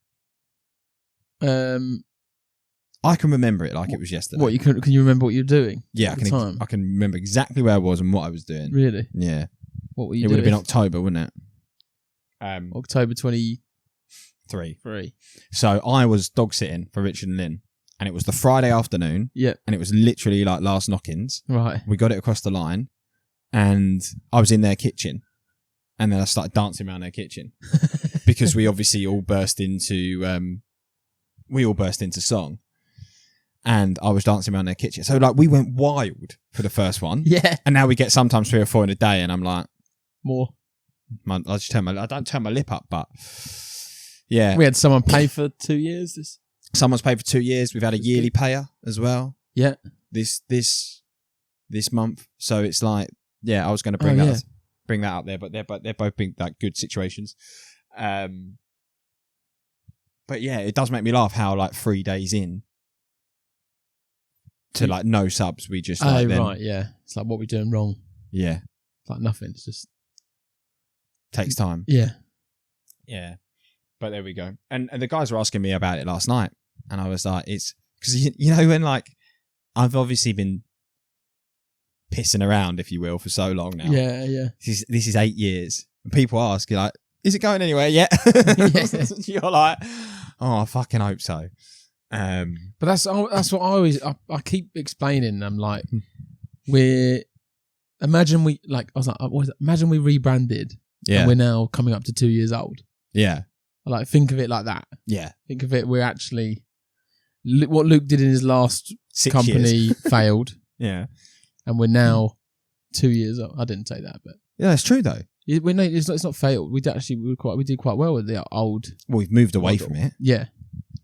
I can remember it like it was yesterday. What can you remember what you're doing? Yeah, at the time? I can remember exactly where I was and what I was doing. Really? Yeah, What were you it doing? would have been October, wouldn't it? October 23. So I was dog sitting for Richard and Lynn, and it was the Friday afternoon, Yeah. and it was literally like last knock-ins. Right. We got it across the line, and I was in their kitchen, and then I started dancing around their kitchen because we obviously all burst into song, and I was dancing around their kitchen. So like we went wild for the first one, Yeah. and now we get sometimes 3 or 4 in a day, and I'm like, More. I don't turn my lip up, but yeah, We had someone pay for 2 years. someone's paid for 2 years. We've had a That's yearly good. payer as well. Yeah. This month. So it's like, yeah, I was going to bring that up there, but they're both been like good situations. But yeah, it does make me laugh how like 3 days in to like no subs, we just like then, Right, yeah. It's like what we're doing wrong. yeah, It's like nothing. It's just takes time. yeah. Yeah, but there we go. And the guys were asking me about it last night, and I was like, it's because you know when like I've obviously been pissing around, if you will, for so long now. Yeah. This is 8 years. And people ask, you're like, is it going anywhere yet? You're like, oh, I fucking hope so. But that's what I keep explaining. I'm like, imagine we rebranded. Yeah. And we're now coming up to 2 years old. Yeah. I like think of it like that. Yeah. Think of it. We're actually what Luke did in his last 6 company years. failed, Yeah. and we're now 2 years old. I didn't say that, but Yeah, it's true though. it's not failed. We did quite well with the old. Well, we've moved away model. from it. Yeah,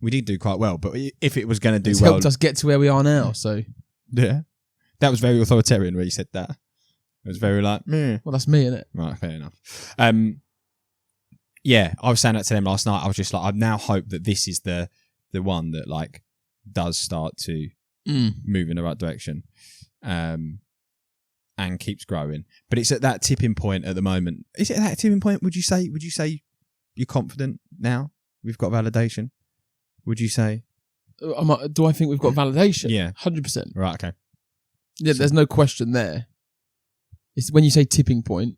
We did do quite well, but if it was going to do it's well, helped us get to where we are now. So yeah, that was very authoritarian where you said that. It was very like, meh. well, that's me, isn't it? Right, fair enough. Yeah, I was saying that to them last night. I was just like, I now hope that this is the one that like does start to move in the right direction, and keeps growing. But it's at that tipping point at the moment. Is it at that tipping point? Would you say you're confident now? We've got validation. Would you say? Do I think we've got validation? Yeah. 100%. Right. Okay. Yeah, there's no question there. It's when you say tipping point,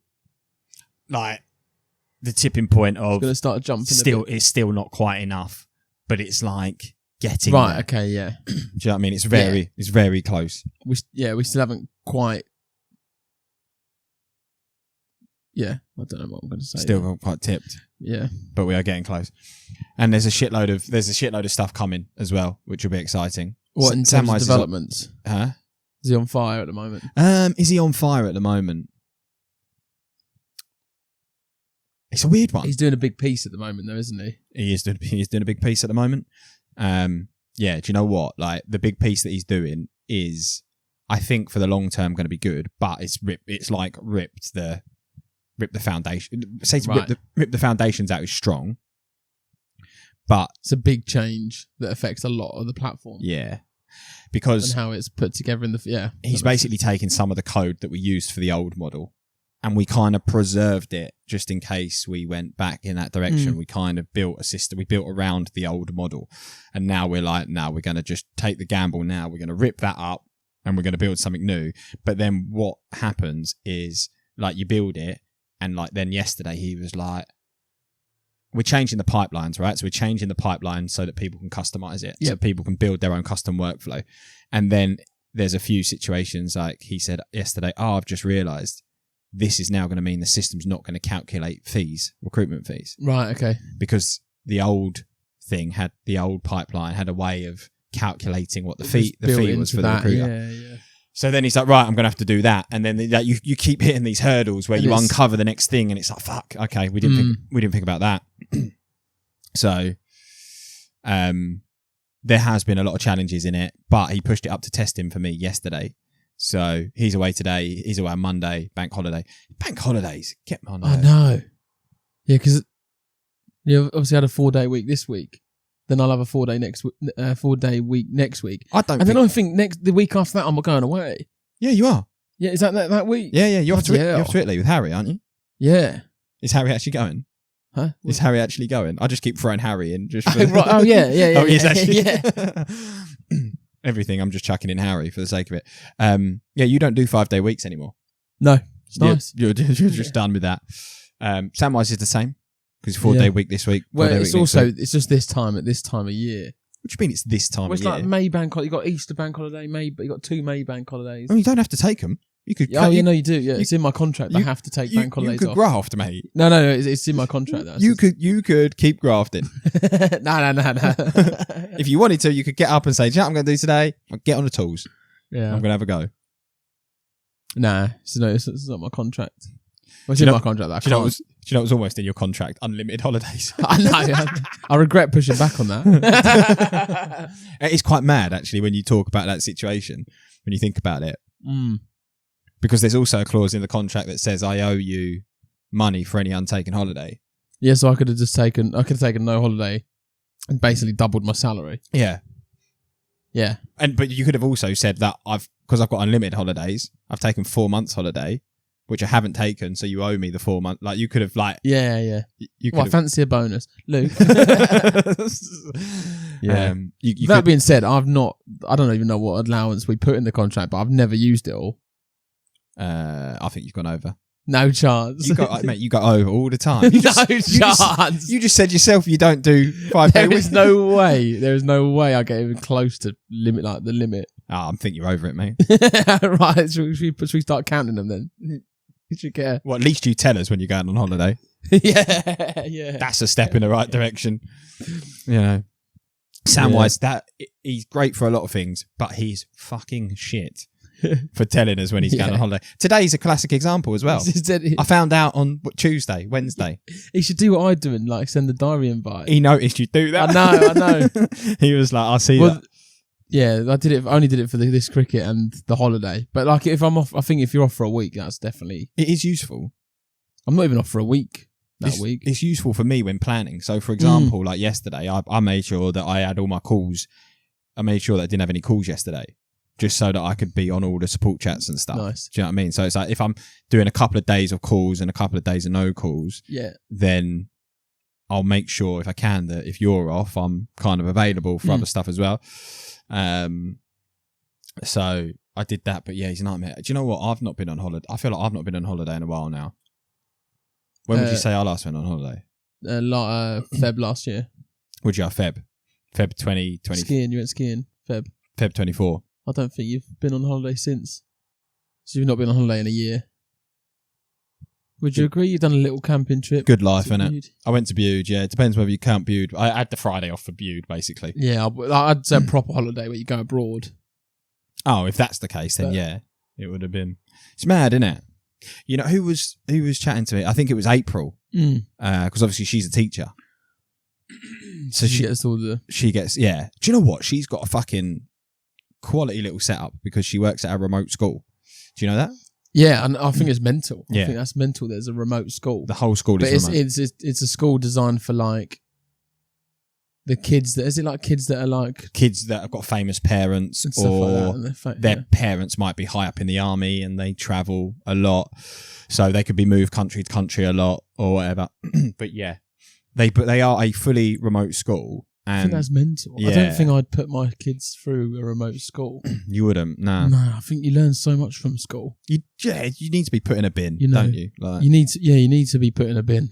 Like the tipping point it's of going to start jumping. it's still not quite enough, but it's like getting right. there. Okay. Yeah. Do you know what I mean? It's very close. We still haven't quite. Yeah, I don't know what I'm going to say. Still not quite tipped, Yeah. but we are getting close. And there's a shitload of stuff coming as well, which will be exciting. What in terms of Samwise developments? Huh? Is he on fire at the moment? Is he on fire at the moment? It's a weird one. He's doing a big piece at the moment, though, isn't he? He is doing a big piece at the moment. Yeah, do you know what? Like, the big piece that he's doing is, I think, for the long term going to be good, but it's ripped the foundation. Say to rip the foundations out is strong, but it's a big change that affects a lot of the platform. Yeah, because and how it's put together in the he's basically taken some of the code that we used for the old model, and we kind of preserved it just in case we went back in that direction. We kind of built a system. We built around the old model, and now we're like, now we're going to just take the gamble. Now we're going to rip that up, and we're going to build something new. But then what happens is, like, you build it, and like then yesterday he was like, we're changing the pipelines, right? So we're changing the pipeline so that people can customize it, so people can build their own custom workflow. And then there's a few situations, like he said yesterday, I've just realized this is now going to mean the system's not going to calculate fees, recruitment fees. Right, okay. Because the old pipeline had a way of calculating what the fee was for the recruiter. Yeah. So then he's like, right, I'm going to have to do that. And then you keep hitting these hurdles where you uncover the next thing, and it's like, fuck, okay, we didn't think about that. So there has been a lot of challenges in it, but he pushed it up to testing for me yesterday. So he's away today. He's away on Monday, bank holiday. Bank holidays, get my nerves. I know. Yeah, because you obviously had a 4-day week this week. Then I'll have a 4-day week next week. I think the week after that I'm going away. Yeah, you are. Yeah, is that week? Yeah. You're off to Italy with Harry, aren't you? Yeah. Is Harry actually going? Huh? Is Harry actually going? I just keep throwing Harry in. Just for right. Oh yeah. Oh, he's actually. Yeah. Everything I'm just chucking in Harry for the sake of it. Yeah, you don't do 5-day weeks anymore. No, it's nice. You're just done with that. Samwise is the same. Because 4-day week this week. Well, it's also it's just this time at this time of year. What do you mean it's this time of year? It's like May bank holiday. You got Easter bank holiday, but you got 2 May bank holidays. Oh, you don't have to take them. You could. Oh, you know you do. Yeah, it's in my contract. I have to take bank holidays off. You could graft, mate. No, it's in my contract. You could keep grafting. No. If you wanted to, you could get up and say, "Do you know what I'm going to do today? I'll get on the tools. Yeah, I'm going to have a go." Nah, it's not my contract. Well, it's in my contract. Do you know it was almost in your contract? Unlimited holidays. I know. I regret pushing back on that. It's quite mad, actually, when you talk about that situation, when you think about it. Because there's also a clause in the contract that says I owe you money for any untaken holiday. Yeah, so I could have taken no holiday and basically doubled my salary. Yeah. Yeah. But you could have also said that because I've got unlimited holidays, I've taken 4 months holiday, which I haven't taken, so you owe me the 4 months. Like, you could have, like... Yeah. I fancy a bonus. Luke. Yeah. That being said, I don't even know what allowance we put in the contract, but I've never used it all. I think you've gone over. No chance. You go over all the time. Chance. You just said yourself you don't do 5-day weeks. There is no way I get even close to the limit. I think you're over it, mate. Right, should we start counting them then? You should care. Well, at least you tell us when you're going on holiday. Yeah. That's a step in the right direction. You know. Samwise, he's great for a lot of things, but he's fucking shit for telling us when he's going on holiday. Today's a classic example as well. I found out on Wednesday. He should do what I do and like send the diary invite. He noticed you do that. I know. He was like, I see that. Yeah, I only did it for this cricket and the holiday. But like, if I'm off, I think if you're off for a week, that's definitely... It is useful. I'm not even off for a week week. It's useful for me when planning. So, for example, like yesterday, I made sure that I had all my calls. I made sure that I didn't have any calls yesterday, just so that I could be on all the support chats and stuff. Nice. Do you know what I mean? So it's like, if I'm doing a couple of days of calls and a couple of days of no calls, then I'll make sure, if I can, that if you're off, I'm kind of available for other stuff as well. So I did that, but yeah, he's a nightmare. Do you know what? I've not been on holiday. I feel like I've not been on holiday in a while now. When would you say I last went on holiday? Feb last year. Would you have Feb 2020? Skiing, you went skiing. Feb 24. I don't think you've been on holiday since. So you've not been on holiday in a year. Would you agree? You've done a little camping trip. Good life, innit? I went to Bude, yeah. It depends whether you count Bude. I had the Friday off for Bude, basically. Yeah, I'd say a proper holiday where you go abroad. Oh, if that's the case, then yeah, it would have been. It's mad, isn't it? You know, who was chatting to me? I think it was April, because obviously she's a teacher. So she gets all the... She gets, yeah. Do you know what? She's got a fucking quality little setup because she works at a remote school. Do you know that? Yeah, and I think it's mental. Yeah. I think that's mental. There's a remote school. The whole school is remote. It's a school designed for like the kids that... Is it like kids that are like... Kids that have got famous parents and stuff or like that, their parents might be high up in the army and they travel a lot. So they could be moved country to country a lot or whatever. But yeah. They are a fully remote school. And I think that's mental. Yeah. I don't think I'd put my kids through a remote school. You wouldn't, no. No, I think you learn so much from school. You need to be put in a bin, You know, don't you? Like, you need to be put in a bin.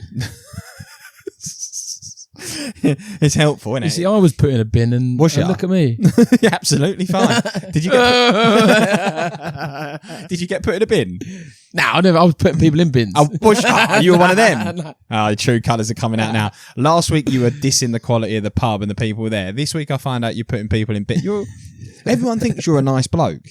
it's helpful, isn't it? You see, I was put in a bin and Was you? Look at me. You're absolutely fine. Did you get put in a bin? No, I never. I was putting people in bins. Oh, you were one of them. No. Oh, the true colours are coming out now. Last week you were dissing the quality of the pub and the people there. This week I find out you're putting people in bins. Everyone thinks you're a nice bloke,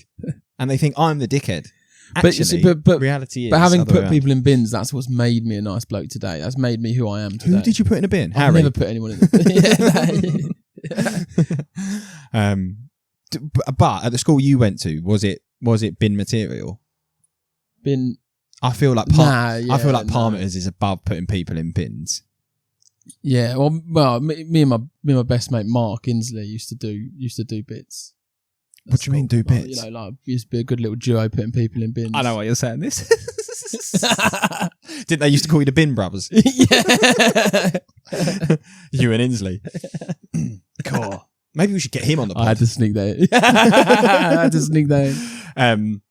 and they think I'm the dickhead. Actually, but reality is. But having other way put around. people in bins, that's what's made me a nice bloke today. That's made me who I am today. Who did you put in a bin? I've Harry. never put anyone in the bin. But at the school you went to, was it bin material? Bin. I feel like Parmeters is above putting people in bins. Yeah, well, me and my best mate Mark Inslee used to do bits. What do you mean, do bits? You know, like we used to be a good little duo putting people in bins. I know why you're saying this. Didn't they used to call you the Bin Brothers? Yeah. You and Inslee. Cool. Maybe we should get him on the pod. I had to sneak that in.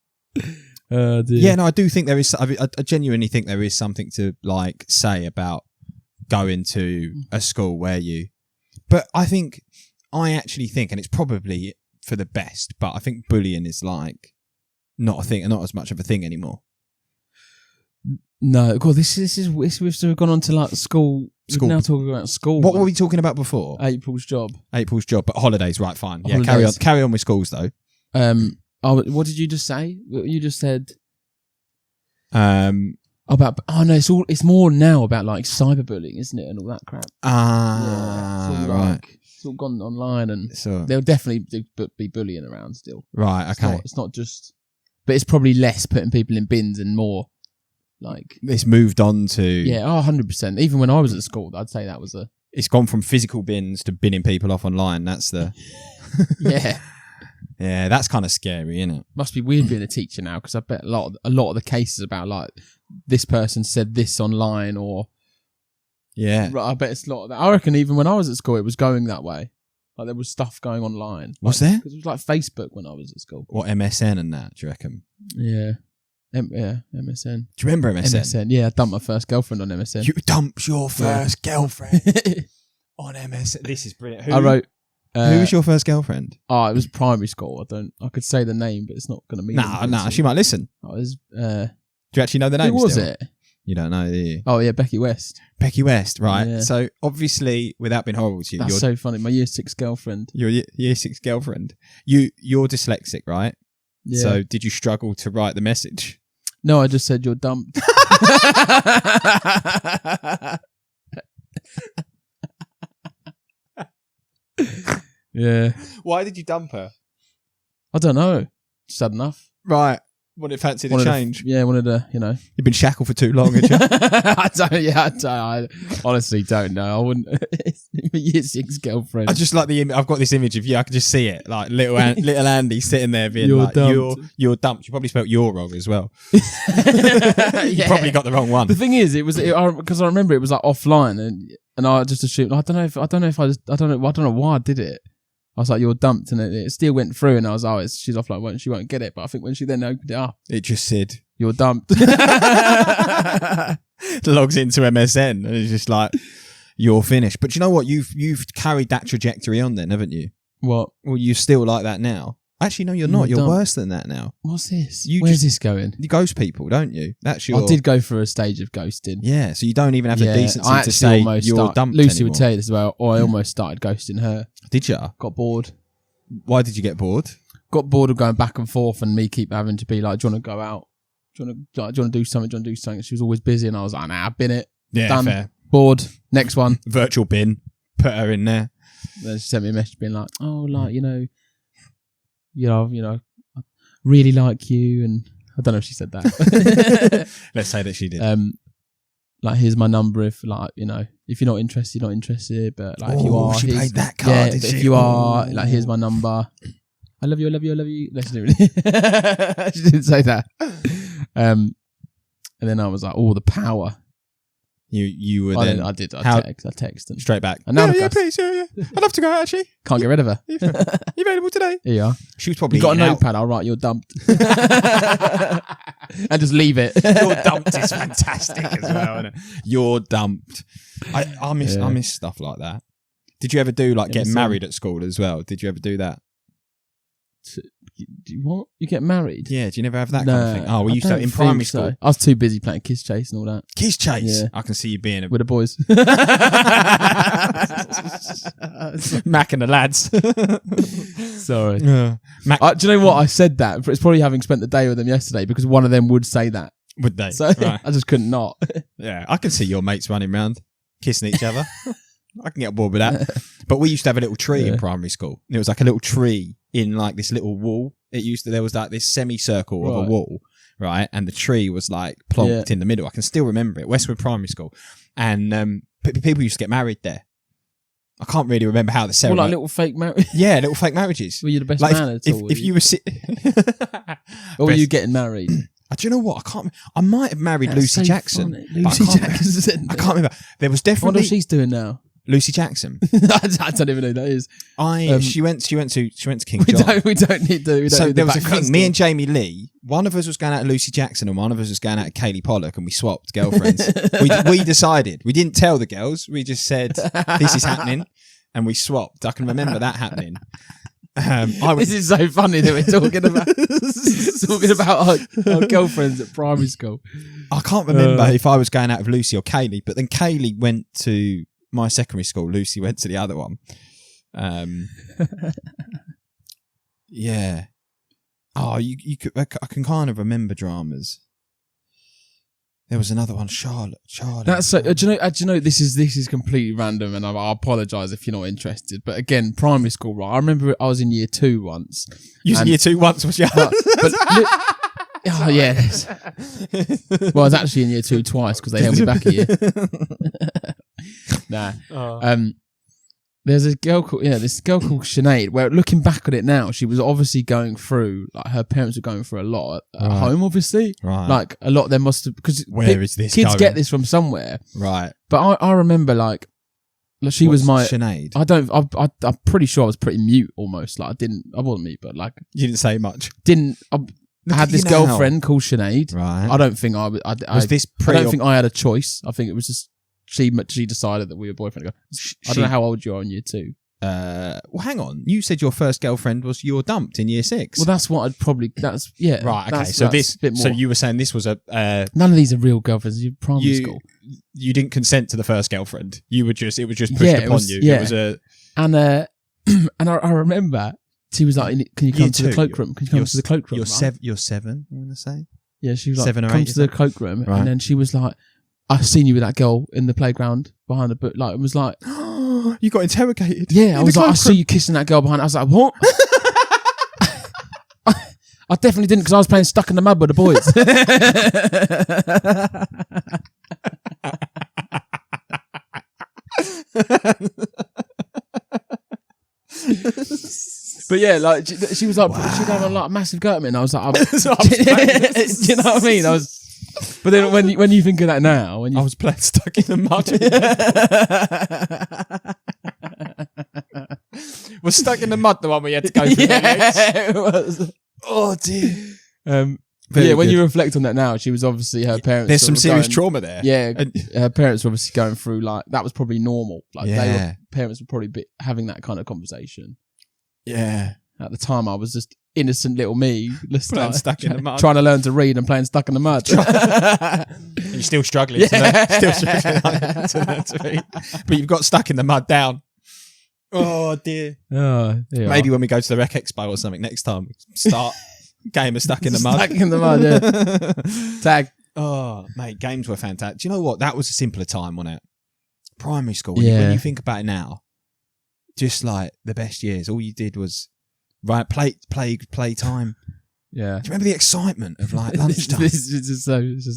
Oh, dear. Yeah, no, I do think there is. I genuinely think there is something to like say about going to a school where you. But I actually think, and it's probably for the best, but I think bullying is like not a thing, not as much of a thing anymore. No, God, this is we've sort of gone on to like school. We're now talking about school. What were we talking about before? April's job, but holidays, right? Fine. Yeah, Holidays. carry on with schools though. What did you just say? You just said about. Oh no, it's more now about like cyberbullying, isn't it, and all that crap. Right. It's all gone online, and so there'll definitely be bullying around still. Right. Okay. It's not just, but it's probably less putting people in bins and more like it's moved on to 100%. Even when I was at school, I'd say that was it's gone from physical bins to binning people off online. That's the yeah, that's kind of scary, isn't it? Must be weird being a teacher now, because I bet a lot of the cases about like this person said this online or I bet it's a lot of that. I reckon even when I was at school, it was going that way. Like there was stuff going online. Was there? Because it was like Facebook when I was at school. What, MSN and that? Do you reckon? Yeah. MSN. Do you remember MSN? Yeah, I dumped my first girlfriend on MSN. You dumped your first girlfriend on MSN. This is brilliant. I wrote. Who was your first girlfriend? Oh, it was primary school. I could say the name, but it's not going to mean anything. Nah, she might listen. Oh, it was, do you actually know the name? Who was still? it? You don't know, do you? Oh yeah, Becky West. Becky West, right? Yeah. So obviously, without being horrible to you, That's so funny. My year 6 girlfriend. Your year 6 girlfriend. You're dyslexic, right? Yeah. So did you struggle to write the message? No, I just said you're dumped. Yeah. Why did you dump her? I don't know. Just had enough. Right. Wanted fancy to change. Wanted to, you know. You've been shackled for too long, had you? I honestly don't know. I wouldn't. It's my year 6 girlfriend. I just like the image. I've got this image of you. I can just see it. Like little Andy sitting there being You're like, dumped. you're dumped. You probably spelled you're wrong as well. You Probably got the wrong one. The thing is, because I remember it was like offline and I just assumed, I don't know why I did it. I was like, you're dumped, and it still went through, and I was like, she's offline, she won't get it. But I think when she then opened it up, it just said, you're dumped. Logs into MSN, and it's just like, you're finished. But you know what? You've carried that trajectory on then, haven't you? What? Well, you're still like that now. Actually, no, you're not. You're worse than that now. What's this? Where's this going? You ghost people, don't you? That's your... I did go through a stage of ghosting. Yeah, so you don't even have the decency I to say you're dumped Lucy anymore. would tell you this as well, or I almost started ghosting her. Did you? Got bored. Why did you get bored? got bored of going back and forth and me keep having to be like, do you want to go out? Do you want to do something? Do you want to do something? She was always busy and I was like, nah, I've been it. Yeah, Done. fair. Bored. Next one. Virtual bin. Put her in there. Then she sent me a message being like, oh, like, you know, I really like you. And I don't know if she said that. Let's say that she did. Like, here's my number if, like, you know, if you're not interested, you're not interested. But, like, if you are, she played that card, yeah, did she? if you are, like, here's my number. I love you, I love you, I love you. Let's do it. She didn't say that. And then I was like, oh, the power. You were then... I texted. Straight back. And now please, yeah. I'd love to go out, actually. Can't get rid of her. You available today? Here you are. She was probably You got a eating out. notepad, I'll write you're dumped. And just leave it. You're dumped is fantastic as well, isn't it? You're dumped. I miss stuff like that. Did you ever do like getting married at school as well? Did you ever do that? What? You get married? Yeah, do you never have that kind of thing? Oh, we used to don't in primary think so. school. I was too busy playing Kiss Chase and all that. Kiss Chase. Yeah. I can see you being a With the boys. Mac and the lads. Sorry. Mac, Do you know what? I said that. It's probably having spent the day with them yesterday because one of them would say that. would they? So Right. I just couldn't not. Yeah, I can see your mates running around kissing each other. I can get bored with that. But we used to have a little tree in primary school. And it was like a little tree in like this little wall. There was like this semicircle of a wall, right? And the tree was like plonked in the middle. I can still remember it. Westwood Primary School. And people used to get married there. I can't really remember how the ceremony... Well, like little fake marriage. Yeah, little fake marriages. Were you the best like man at all? If you were... Or were you getting married? Do you know what? I might have married Lucy Jackson. Lucy Jackson. I can't remember. There was I definitely... wonder what she's doing now. Lucy Jackson. I don't even know who that is. She went to King John. We don't need to. So there was a background thing. Me and Jamie Lee. One of us was going out to Lucy Jackson, and one of us was going out to Kaylee Pollock, and we swapped girlfriends. we decided. We didn't tell the girls. We just said this is happening, and we swapped. I can remember that happening. This is so funny that we're talking about our girlfriends at primary school. I can't remember if I was going out with Lucy or Kaylee, but then Kaylee went to my secondary school. Lucy went to the other one. Yeah. Oh, you could. I can kind of remember dramas. There was another one, Charlotte. That's so. Do you know? This is completely random, and I apologise if you're not interested. But again, primary school, right? I remember I was in year 2 once. You was in year 2 once, was you? Oh yeah. Well, I was actually in year 2 twice because they held me back a year. Nah. There's a girl called Sinead, where looking back at it now, she was obviously going through, like, her parents were going through a lot at home, obviously. Right. Like, a lot of them must have, because where is this kids going? get this from somewhere. Right. But I remember, like she was my Sinead. I'm pretty sure I was pretty mute almost. Like, I wasn't mute, but like, you didn't say much. I had this girlfriend called Sinead. Right. I don't think I don't think I had a choice. I think it was just she decided that we were boyfriend and girl. I don't know how old you are in year 2. Well, hang on. You said your first girlfriend was your dumped in year 6. Well, that's what I'd probably. That's yeah. Right. Okay. So this. Bit more. So you were saying this was a. None of these are real girlfriends. You're primary school. You didn't consent to the first girlfriend. It was just pushed upon you. Yeah. It was a. And I remember she was like, "Can you come to the cloakroom? Can you come to the cloakroom?" You're 7. I want to say. Yeah, she was like, 7 or 8. "Come to the cloakroom," and then she was like, "I seen you with that girl in the playground behind the book." Like, it was like, you got interrogated. Yeah, I was like, "I see you kissing that girl behind." I was like, "What?" I definitely didn't, because I was playing Stuck in the Mud with the boys. But yeah, like she was like, she'd have a massive go at me, and I was like, do you know what I mean? But then when you think of that now, I was playing Stuck in the Mud. Was Stuck in the Mud the one where you had to go through the legs? It was. Oh dear. But yeah, when you reflect on that now, she was obviously, her parents. There's some serious trauma there. Yeah, her parents were obviously going through, like, that was probably normal. Like, parents were probably having that kind of conversation. Yeah. At the time, I was just innocent little me, playing Stuck in the Mud, trying to learn to read and playing Stuck in the Mud. You're still struggling. Still struggling to learn to read. But you've got Stuck in the Mud down. Oh dear. Oh, Maybe when we go to the Rec Expo or something next time, start game of Stuck in the Mud. Stuck in the mud, yeah. Tag. Oh, mate, games were fantastic. Do you know what? That was a simpler time, wasn't it? Primary school. When you think about it now, just like the best years, all you did was play time. Yeah. Do you remember the excitement of like lunchtime? This is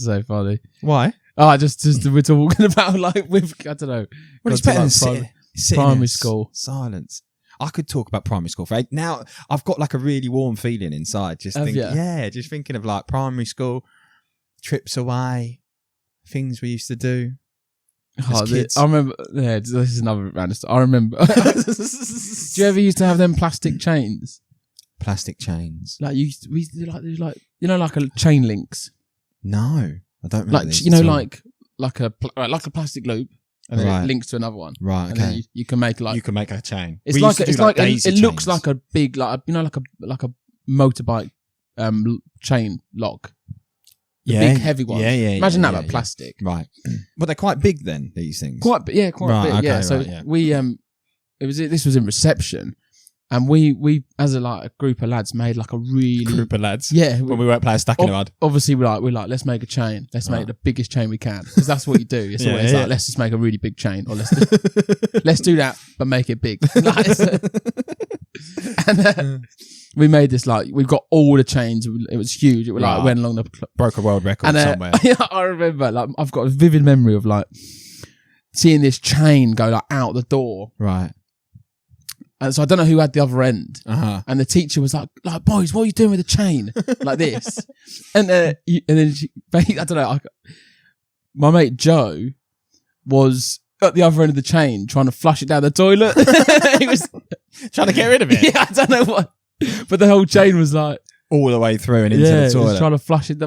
so funny. Why? Oh, just we're talking about like with I don't know. Well, it's better than sitting primary in school. Silence. I could talk about primary school for now. I've got like a really warm feeling inside. Just thinking of like primary school, trips away, things we used to do. Oh, I remember. Yeah, this is another random story. I remember. Do you ever used to have them plastic chains? Plastic chains. Like we used to do like like a chain links. No, I don't remember. Like like a plastic loop, and then it links to another one. Right. And Okay. then you can make You can make a chain. It's it looks like a big like a motorbike chain lock. The big heavy one. Yeah. Imagine that, but plastic. Right. But they're quite big then, these things. Quite big. Okay, Yeah. So we this was in reception, and we as a group of lads made like a really group of lads. Yeah. When we weren't playing Stuck in the Mud. Obviously we're like let's make a chain. Let's make the biggest chain we can, because that's what you do. It's always like let's just make a really big chain, or let's do that but make it big. And we made this we've got all the chains. It was huge. It was went along the broke a world record somewhere. I remember I've got a vivid memory of seeing this chain go out the door. Right. And so I don't know who had the other end. Uh-huh. And the teacher was like, boys, what are you doing with the chain? Like this. And then I don't know. My mate Joe was at the other end of the chain trying to flush it down the toilet. He was trying to get rid of it. Yeah, I don't know what. But the whole chain was like all the way through and into the toilet. He was trying to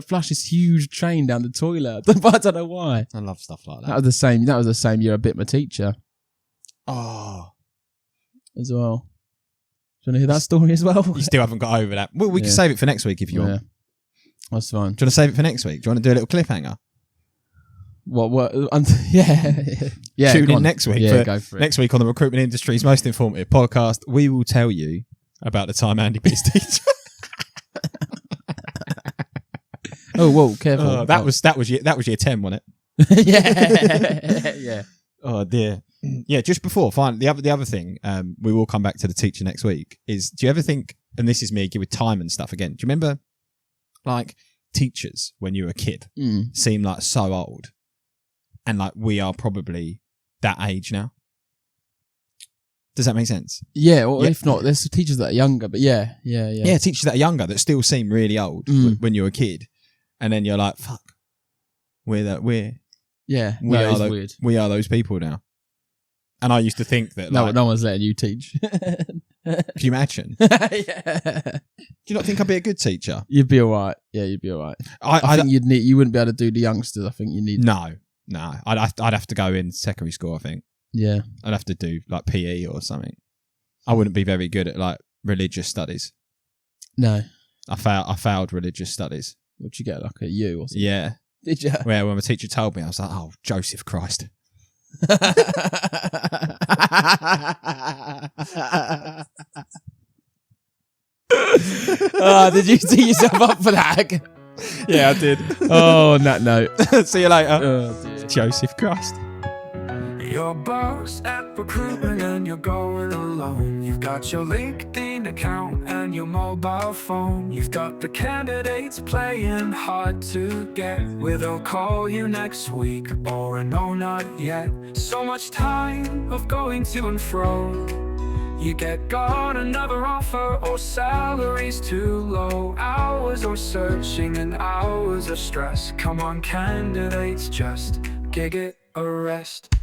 flush this huge chain down the toilet. But I don't know why. I love stuff like that. That was the same year I bit my teacher. Oh. As well. Do you want to hear that story as well? You still haven't got over that. Well, we can save it for next week if you want. That's fine. Do you want to save it for next week? Do you want to do a little cliffhanger? What? Yeah. Tune in next week. Yeah, go for it. Next week on the recruitment industry's most informative podcast, we will tell you about the time Andy bit his teacher. Oh, whoa, careful. That was year 10, wasn't it? Yeah. Oh dear. Yeah, just before, fine. The other thing, we will come back to the teacher next week, is do you ever think, and this is me with time and stuff again, do you remember teachers when you were a kid seem so old, and we are probably that age now? Does that make sense? Yeah, or if not, there's teachers that are younger, but yeah. Yeah, teachers that are younger that still seem really old when you're a kid, and then you're like, fuck, we're weird. We are those people now. And I used to think that no one's letting you teach. Can you imagine? Yeah. Do you not think I'd be a good teacher? You'd be all right. Yeah, you'd be all right. I think you wouldn't be able to do the youngsters. I think you need. No. I'd have to go in secondary school, I think. Yeah. I'd have to do PE or something. I wouldn't be very good at religious studies. No. I failed religious studies. Would you get a U or something? Yeah. Did you? Where when my teacher told me, I was like, oh, Joseph Christ. Did you see yourself up for that? Yeah, I did. Oh, on that note. See you later. Oh, dear. Joseph Christ. Your boss at Recruitment and you're going alone. You've got your LinkedIn account and your mobile phone. You've got the candidates playing hard to get. Will they'll call you next week or no, not yet. So much time of going to and fro. You got another offer or salary's too low. Hours of searching and hours of stress. Come on candidates, just gig it a rest.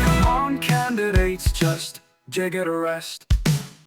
Come on candidates, just gig it a rest.